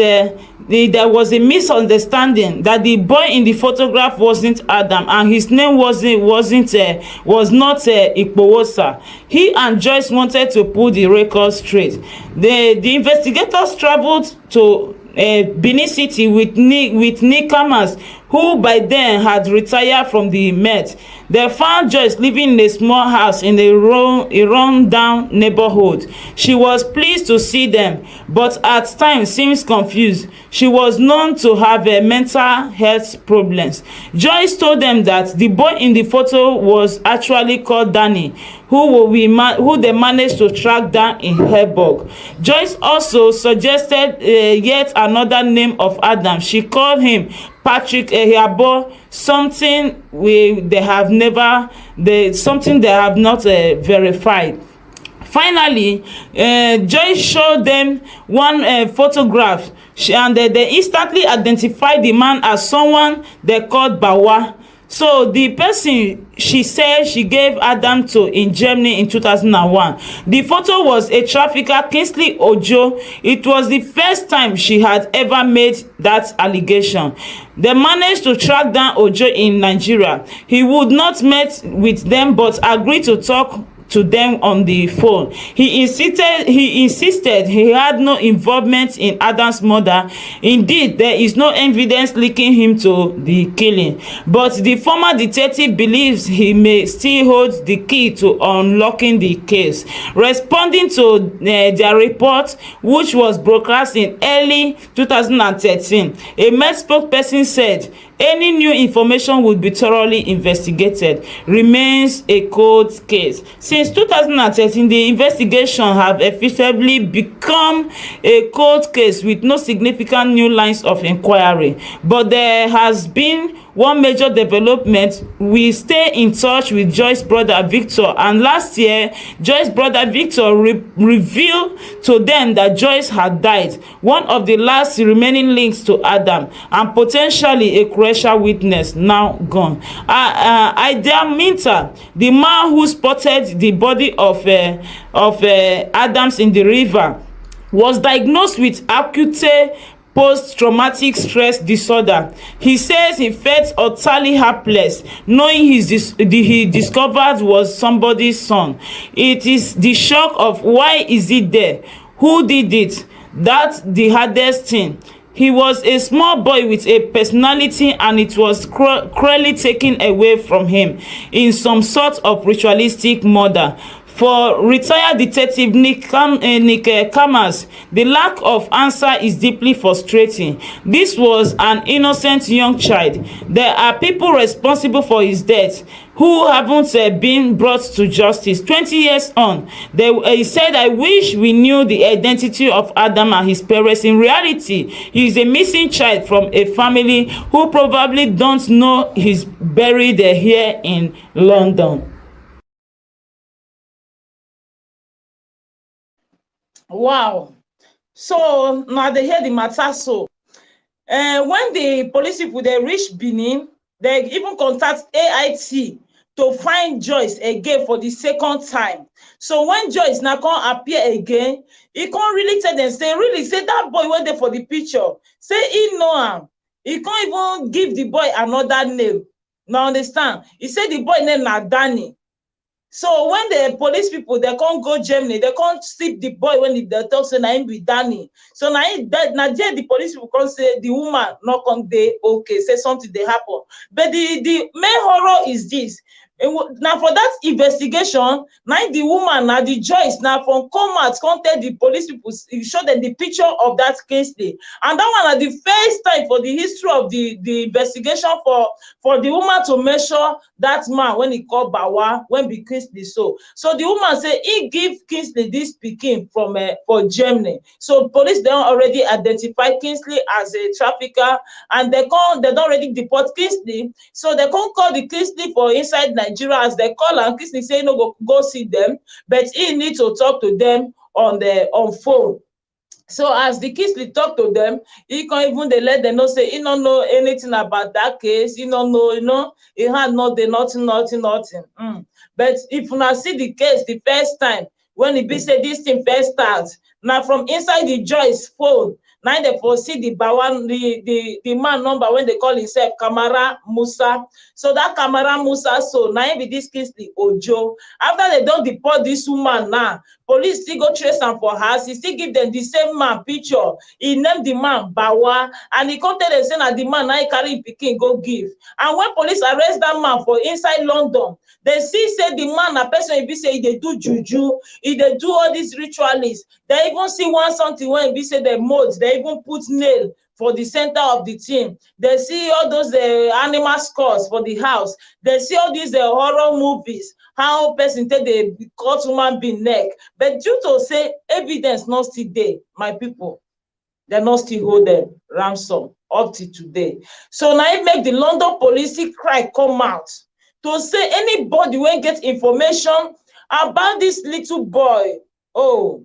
there was a misunderstanding, that the boy in the photograph wasn't Adam and his name was not Ikpowosa. He and Joyce wanted to put the record straight. The investigators traveled to Benin City with Nick Kamas, who by then had retired from the Met. They found Joyce living in a small house in a run-down neighborhood. She was pleased to see them, but at times seems confused. She was known to have mental health problems. Joyce told them that the boy in the photo was actually called Danny, who they managed to track down in Hamburg. Joyce also suggested yet another name of Adam. She called him Patrick Ehiabo, something they have not verified. Finally, Joyce showed them one photograph, and they instantly identified the man as someone they called Bawa. So the person she said she gave Adam to in Germany in 2001. The photo was a trafficker, Kingsley Ojo. It was the first time she had ever made that allegation. They managed to track down Ojo in Nigeria. He would not meet with them but agreed to talk to them on the phone. He insisted he had no involvement in Adam's murder. Indeed, there is no evidence linking him to the killing, but the former detective believes he may still hold the key to unlocking the case. Responding to their report, which was broadcast in early 2013, a Met spokesperson said any new information would be thoroughly investigated. Remains a cold case. Since 2013, the investigation have effectively become a cold case with no significant new lines of inquiry. But there has been one major development. We stay in touch with Joyce's brother Victor, and last year Joyce's brother Victor revealed to them that Joyce had died, one of the last remaining links to Adam, and potentially a crucial witness now gone. Idea Minter, the man who spotted the body of Adams in the river, was diagnosed with acute post-traumatic stress disorder. He says he felt utterly helpless knowing he discovered was somebody's son. It is the shock of why is it there, who did it, that's the hardest thing. He was a small boy with a personality, and it was cruelly taken away from him in some sort of ritualistic murder. For retired detective Nick Kamas, the lack of answer is deeply frustrating. This was an innocent young child. There are people responsible for his death who haven't been brought to justice. 20 years on, he said, I wish we knew the identity of Adam and his parents. In reality, he is a missing child from a family who probably don't know he's buried here in London. Wow. So now they hear the matter. So when the police people they reach Benin, they even contact AIT to find Joyce again for the second time. So when Joyce now come appear again, he can't really tell them, say, really, say that boy went there for the picture. Say he know him. He can't even give the boy another name. Now understand? He said the boy name na Danny. So when the police people they can't go Germany, they can't sleep the boy when they talk say na him be Danny. So now there the police people can't say the woman not come there, okay, say something they happen. But the main horror is this. Now for that investigation, now the woman, now the Joyce, now from come out, come tell the police people, show them the picture of that Kingsley. And that one are the first time for the history of the investigation for the woman to measure that man when he called Bawa, when be Kingsley. So the woman say he give Kingsley this pikin from for Germany. So police they already identified Kingsley as a trafficker, and they don't already deport Kingsley. So they can't call the Kingsley for inside Nigeria as they call, and Kingsley say no go see them, but he need to talk to them on phone. So as the Kingsley talk to them, he can't even they let them know say he don't know anything about that case. He don't know, he had nothing. But if you now see the case the first time when he be say this thing first starts, now from inside the Joyce phone, now they foresee the Bawan, the man number when they call himself Kamara Musa. So that Kamara Musa, so now be this Kingsley Ojo. After they don't deport this woman now, police still go trace am for house. He still give them the same man picture. He named the man Bawa, and he come tell them say na the man now he carry him pikin go give. And when police arrest that man for inside London, they see say the man na person he be say he dey do juju, he dey do all these ritualists. They even see one something when he be say the mold, they even put nail for the center of the team. They see all those animal scores for the house. They see all these horror movies, how person take the cut woman being neck. But due to say evidence not still there, my people, they not still hold them ransom up to today. So now it make the London police cry come out to say anybody will get information about this little boy. Oh,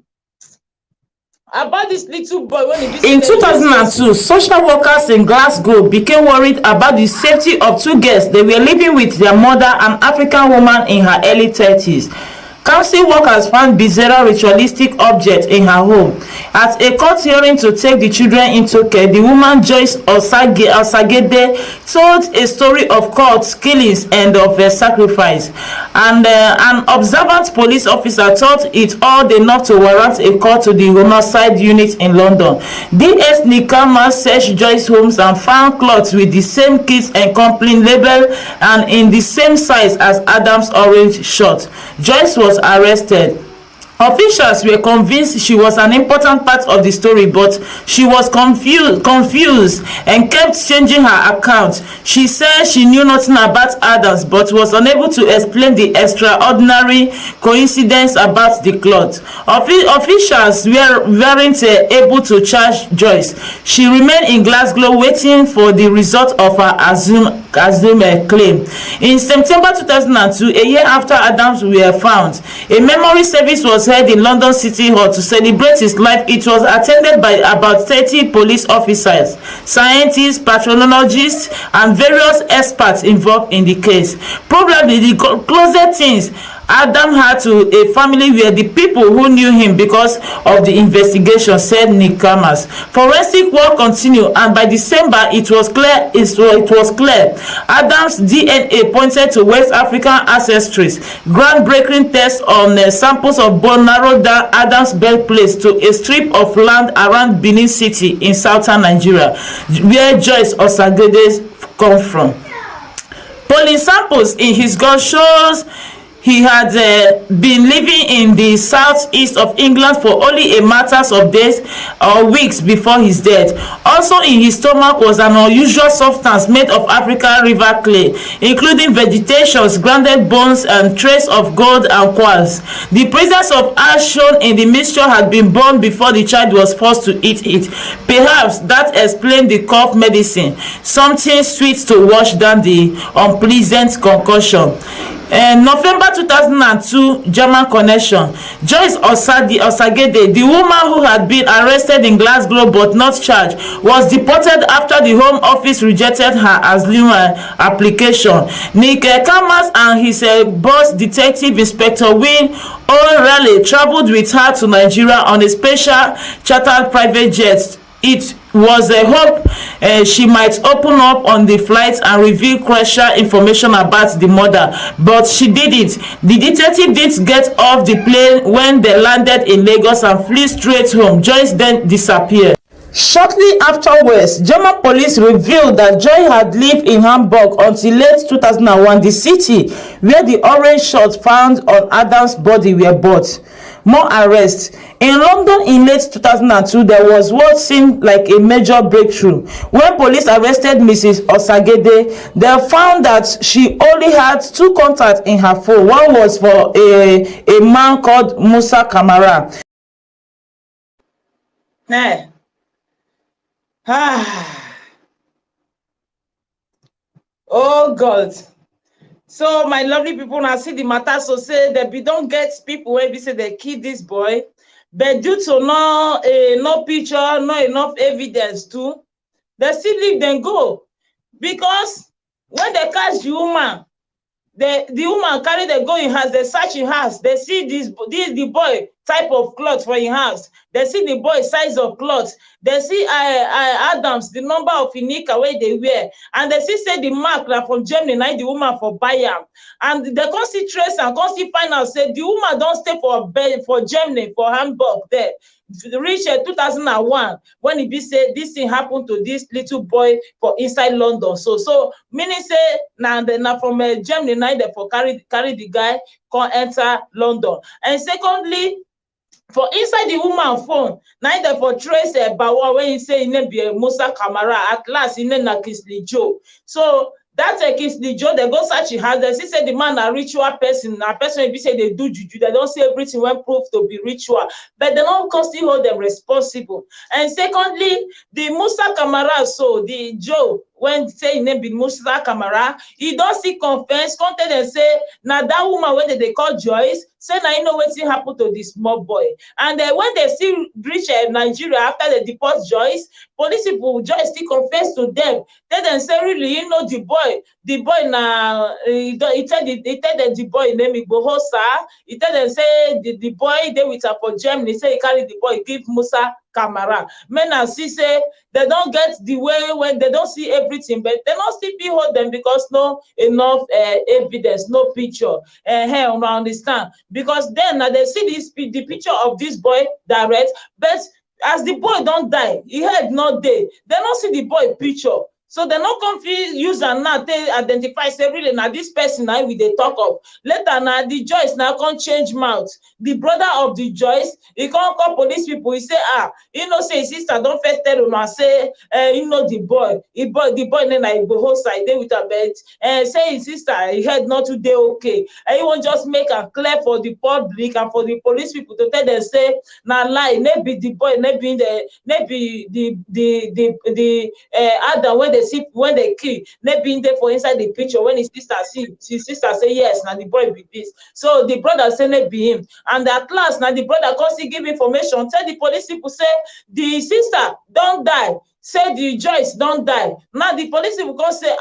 about this little boy when he be say In dem use face. 2002, social workers in Glasgow became worried about the safety of two girls they were living with their mother, an African woman in her early 30s. Council workers found bizarre ritualistic objects in her home. At a court hearing to take the children into care, the woman Joyce Osagede told a story of cults, killings, and of sacrifice. And an observant police officer thought it odd enough to warrant a call to the homicide unit in London. DS Nikama searched Joyce's homes and found cloths with the same kits and complaint label and in the same size as Adam's orange shirt. Joyce was arrested. Officials were convinced she was an important part of the story, but she was confused and kept changing her account. She said she knew nothing about Adams but was unable to explain the extraordinary coincidence about the cloth. Officials weren't able to charge Joyce. She remained in Glasgow waiting for the result of her assumed claim. In September 2002, a year after Adams were found, a memory service was held in London City Hall to celebrate his life. It was attended by about 30 police officers, scientists, pathologists, and various experts involved in the case. Probably the closest things Adam had to a family were the people who knew him because of the investigation, said Nick Kamas. Forensic work continued, and by December it was clear Adam's DNA pointed to West African ancestries. Groundbreaking tests on samples of bone narrowed down Adam's birthplace to a strip of land around Benin City in southern Nigeria, where Joyce Osagede come from. Polling samples in his gun shows he had been living in the southeast of England for only a matter of days or weeks before his death. Also in his stomach was an unusual substance made of African river clay, including vegetations, grounded bones, and trace of gold and quartz. The presence of ash shown in the mixture had been burned before the child was forced to eat it. Perhaps that explained the cough medicine, something sweet to wash down the unpleasant concoction. November 2002, German connection. Joyce Osagede, the woman who had been arrested in Glasgow but not charged, was deported after the Home Office rejected her asylum application. Nick Kamas and his boss, Detective Inspector Win O'Reilly, traveled with her to Nigeria on a special chartered private jet. It was a hope she might open up on the flight and reveal crucial information about the murder, but she didn't. The detective didn't get off the plane when they landed in Lagos and flew straight home. Joyce then disappeared. Shortly afterwards, German police revealed that Joy had lived in Hamburg until late 2001, the city where the orange shirts found on Adam's body were bought. More arrests. In London in late 2002, there was what seemed like a major breakthrough. When police arrested Mrs. Osagede, they found that she only had 2 contacts in her phone. One was for a man called Musa Kamara. Hey. Oh God. So my lovely people, now see the matter, so say that we don't get people where we say they kill this boy, but due to no picture, not enough evidence too, they still leave them go. Because when they catch the woman, the woman carry the go in house, they search in house, they see the boy type of cloth for in house, they see the boy size of cloth, they see Adams, the number of Inika where they wear, and they see say the mark like from Germany, now the woman for Bayern, and they can see trace and can see find out say the woman don't stay for Germany, for Hamburg there. Reach 2001 when it be say this thing happened to this little boy for inside London. So meaning say now from Germany, now they for carry the guy come enter London. And secondly, for inside the woman phone, now they for trace Bawa when you say in name be Musa Kamara, at last in name na Kisley Joe. So that Kisley Joe, they go search in house, they see say the man a ritual person, a person be say they do juju, they don't say everything when proved to be ritual, but they don't constantly hold them responsible. And secondly, the Musa Kamara, so the Joe, when say im name be Musa Kamara, e don still confess, come tell dem say na dat woman wey dem dey call Joyce, say na im know wetin happen to di small boy. And when dem still reach Nigeria after dem deport Joyce, police pipu, Joyce still confess to dem, tell dem say really im know di boy na e tell dem di boy name Igbohosa. E tell dem say di boy dey with her for Germany, say e carry di boy give Musa Kamara. Make una see say dem don get the way when dem don see everything, but dem no still fit hold dem because no enough evidence, no picture. Una understand? Because then na dem see the picture of this boy direct, but as the boy don die, e head no dey, dem no see the boy picture. So dem no come fit use am now take identify say really na this person na we dey talk of. Later na the Joyce na come change mouth. The brother of the Joyce, he come call police people. He say he know say his sister don first tell una say he know the boy. The boy name na Igbohosa, e dey with her, but say his sister he head not too dey okay. And he wan just make am clear for the public and for the police people to tell dem say na lie, no be the boy, no be the Adam wey dey see when they kill, maybe in there for inside the picture when his sister say yes, now the boy be this. So the brother say maybe him, and at last now the brother come still give information, tell the police people say the sister don't die, say the Joyce don't die. Now the police people come say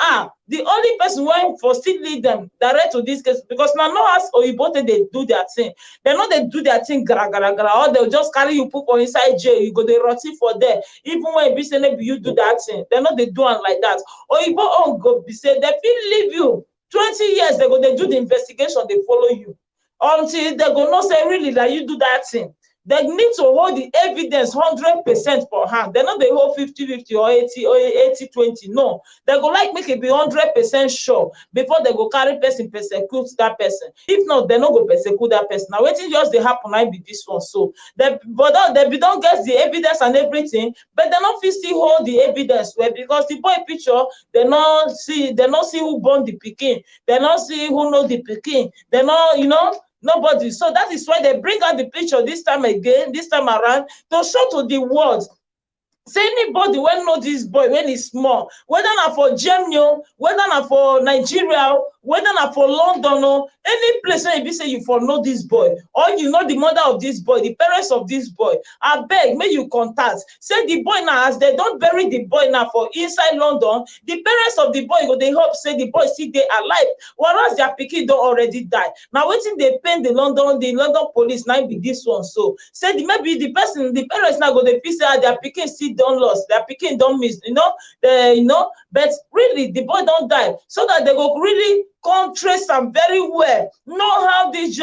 the only person wey for still lead them direct to this case, because now no as Oyibo they do their thing. They know they do their thing gara gara gara, or they'll just carry you put for inside jail, you go dey rot ten for there. Even when be say maybe you do that thing, they know they do am like that. Oyibo own go be say they fit leave you 20 years, they go they do the investigation, they follow you until they go know say really that you do that thing. They need to hold the evidence 100% for hand. They know they hold 50-50 or 80-20. No, they go like make it be 100% sure before they go carry person persecute that person. If not, they no go persecute that person. Now, waiting just they happen, I be this one. So they don't get the evidence and everything, but they not fit still hold the evidence well, because the boy picture they not see who born the pikin, they not see who know the pikin, they not nobody. So that is why they bring out the picture this time around, to show to the world. Say anybody when know this boy when he's small, whether na for Germany, whether na for Nigeria, whether na for London, or any place where you be say you for know this boy, or you know the mother of this boy, the parents of this boy, I beg, may you contact. Say the boy now, as they don't bury the boy now for inside London, the parents of the boy go they hope say the boy still dey alive, whereas their pikin don already die. Now waiting they pain the London police now be this one. So say maybe the parents now go they feel say their pikin still don lost, their pikin don miss, but really the boy don't die, so that they go really come trace am very well, know how this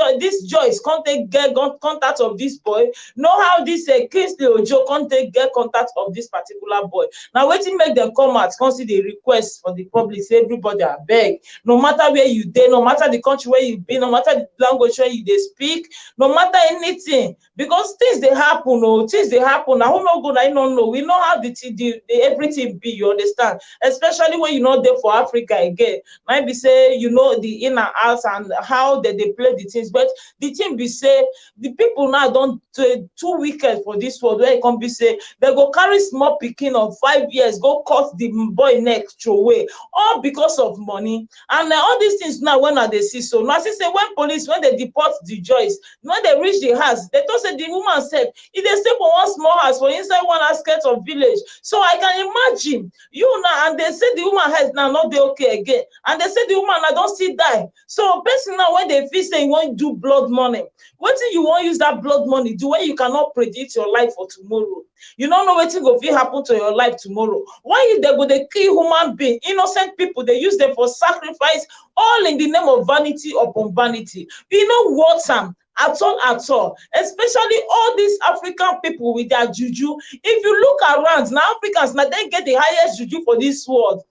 Joyce come take get contact of this boy, know how this Kingsley Ojo come take get contact of this particular boy. Now wetin make them come out come see the request for the public, say everybody abeg, no matter where you dey, no matter the country where you be, no matter the language where you dey speak, no matter anything, because things dey happen, things dey happen. Now who no go, I don't know. We know how the everything be, you understand, especially when you know there for Africa again. Might be say you know the in and out and how they play the things, but the thing be say the people now don't too wicked for this world, where it can be say they go carry small pikin of 5 years, go cut the boy neck throw away, all because of money. And all these things now when they see, so now see say when they deport the Joyce, when they reach the house, they thought say the woman said if they stay for one small house for inside one outskirts of village. So I can imagine you now, and they say the woman head now not dey okay again, and they say the woman now don't still die. So person now when they feel say you want do blood money, what do you want use that blood money do when you cannot predict your life for tomorrow? You don't know what go fit happen to your life tomorrow. Why if they go they kill human being, innocent people, they use them for sacrifice, all in the name of vanity upon vanity. You know what, Sam? At all, especially all these African people with their juju. If you look around now, Africans now they get the highest juju for this world.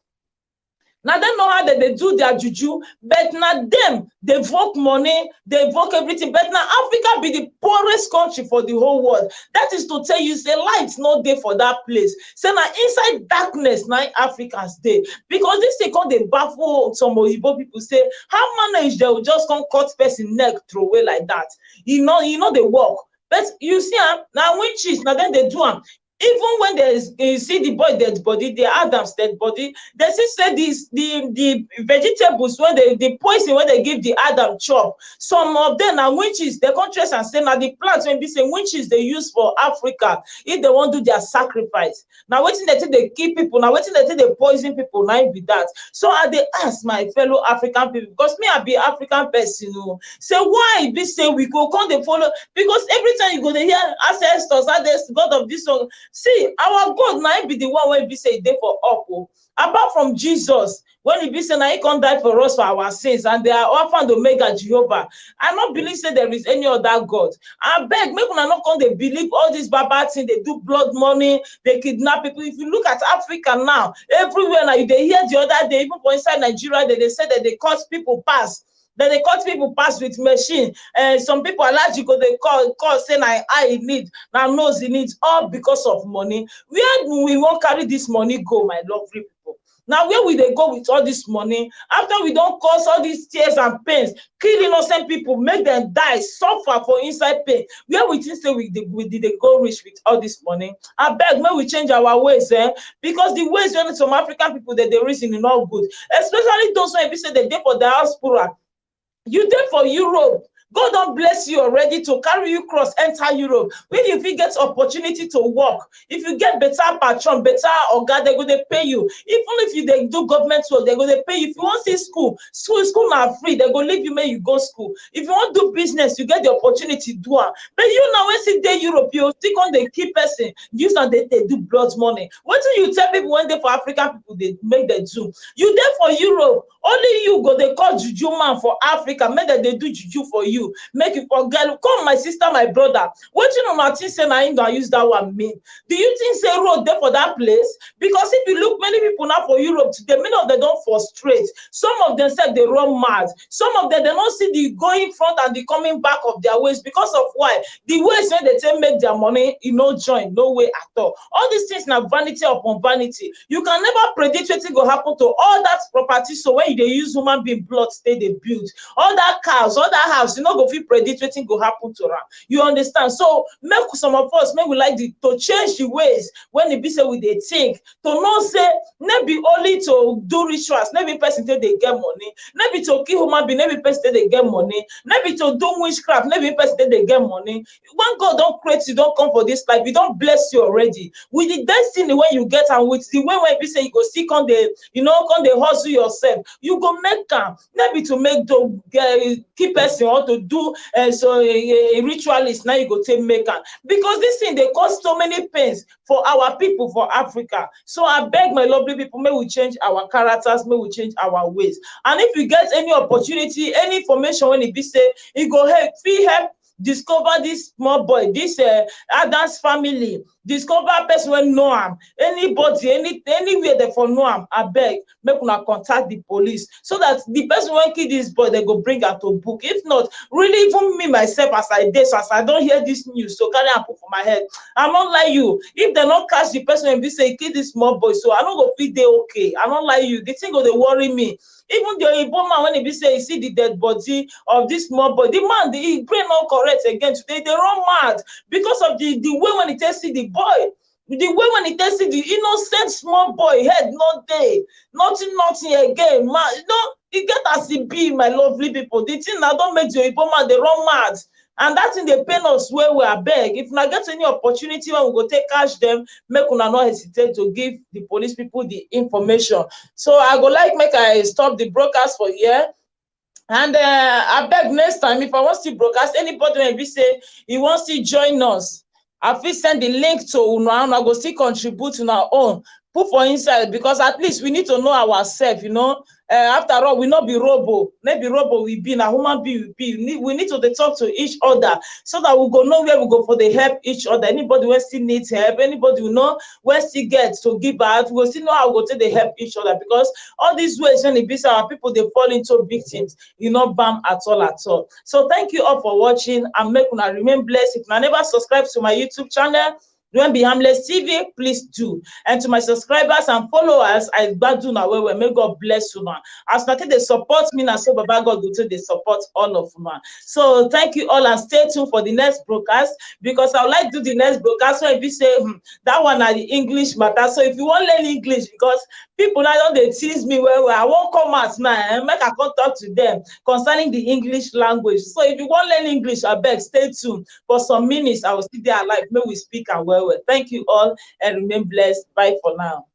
Now they know how they do their juju, but now them they vote money, they vote everything. But now Africa be the poorest country for the whole world. That is to tell you, say light's not there for that place. So now inside darkness, now Africans dey, because this thing called they baffle some Oyibo people. Say how manage they will just come cut person neck throw away like that. You know they work. But you see, now witches now then they do them. Even when there's you see the boy dead body, the Adams dead body, they still say this the vegetables when they the poison when they give the Adam chop, some of them are witches. They come trace and say now the plants when be say witches they use for Africa if they want to do their sacrifice. Now wetin they think they kill people, now wetin they think they poison people, now be that. So I dey ask my fellow African people, because me I be African person o, say why e be say we go come dey follow, because every time you go dey hear ancestors, ancestors, God of this one. See, our God na him be the one wey be say e dey for up o. Apart from Jesus, when e be say na him come die for us for our sins, and they are Alpha and Omega Jehovah, I no believe say there is any other God. Abeg, make una no come dey believe all this bad bad thing. They do blood money, they kidnap people. If you look at Africa now, everywhere now, you dey hear the other day, even for inside Nigeria, they say that they cut people pass. Then they cut people pass with machine. Some people allergic go they call say na eye e need, na nose e need, all because of money. Where do we wan carry this money go, my lovely people? Now where will they go with all this money after we don't cause all these tears and pains, kill innocent people, make them die, suffer for inside pain? Where we think say we did they go rich with all this money? I beg, may we change our ways, because the ways when some African people that they reason is not good, especially those when we say they dey for diaspora. You dey for Europe, God don bless you already to carry you cross enter Europe. When you fit get opportunity to work, if you get better patron, better oga, they go dey pay you. Even if you dey do government work, they go dey pay you. If you wan see school na free, they go leave you make you go school. If you wan do business, you get the opportunity to do am. But you now when sit dey Europe, you still come dey kill person, use am dey do blood money. Wetin you tell people when dey for African people dey make dem do? You dey for Europe, only you go dey call juju man for Africa, make dem dey do juju for you. Make you forget. Come, my sister, my brother, wetin una think say na him don use that one mean? Do you think say road dey for that place? Because if you look, many people now for Europe today, many of them don frustrate. Some of them said they run mad. Some of them, they don't see the going front and the coming back of their ways. Because of why? The ways when they take make their money, you know, join no way at all. All these things now vanity upon vanity. You can never predict wetin go happen to all that property. So when they use human being blood, stay they build all that cars, all that house, you know, go fit predict wetin go happen to am. You understand? So make some of us, make we like to change the ways when e be say we dey think, to know say no be only to do rituals, no be person take dey get money, no be to kill human being, no be person take dey get money, no be to do witchcraft, no be person take dey get money. When God don create you, don come for this life, he don bless you already with the destiny wey you get, and with the way wey be say you go still come dey, you know, come dey hustle yourself, you go make am. No be to make to keep person or to do so a ritualist, now you go take make am, because this thing dey cause so many pains for our people for Africa. So I beg my lovely people, may we change our characters, may we change our ways. And if you get any opportunity, any information when it be say it go help, fit help discover this small boy, this Adams family, discover person wey know am, anybody, anywhere they for know am, abeg make una contact the police, so that the person wey kill this boy, they go bring am to book. If not, really, even me myself, as I dey, so as I don hear this news, so carry am put for my head, I no lie you, if they not catch the person wey be say kill this small boy, so I no go fit dey okay. I no lie you, the thing go dey worry me. Even the Oyibo man, when he be say he see the dead body of this small boy, the man, the brain not correct again today, they run mad because of the way when he see the boy, the way when he see the innocent small boy head, not there, nothing again, man. You know, it get as it be, my lovely people. The thing now don't make the Oyibo man, they run mad. And that thing they pain us where we are beg. If not get any opportunity when we go take catch them, make una not hesitate to give the police people the information. So I go like make I stop the broadcast for here. And I beg next time, if I want to broadcast, anybody when be say he wants to join us, I fit send the link to una, and I go still contribute to our own. Put for inside, because at least we need to know ourselves, you know. After all, we not be robo, maybe robo we be, na human being we be. We need to talk to each other, so that we go know where we go for the help each other. Anybody who still needs help, anybody we know where still get to give out, we still know how we go take the help each other. Because all these ways when it be our people, they fall into victims, you know, bam at all at all. So thank you all for watching, and make una remain blessed. If you never subscribe to my YouTube channel, Don't be harmless TV, please do. And to my subscribers and followers, I gbadun una well well. May God bless you, man. As na take dey support me, na so Baba God go take dey support all of una. So thank you all, and stay tuned for the next broadcast, because I would like to do the next broadcast where if you say that one na the English matter. So if you wan learn English, because people now don dey tease me well well, I wan come out now make I come talk to them concerning the English language. So if you wan learn English, abeg stay tuned. For some minutes I will still dey alive, make we speak am well well. Thank you all and remain blessed. Bye for now.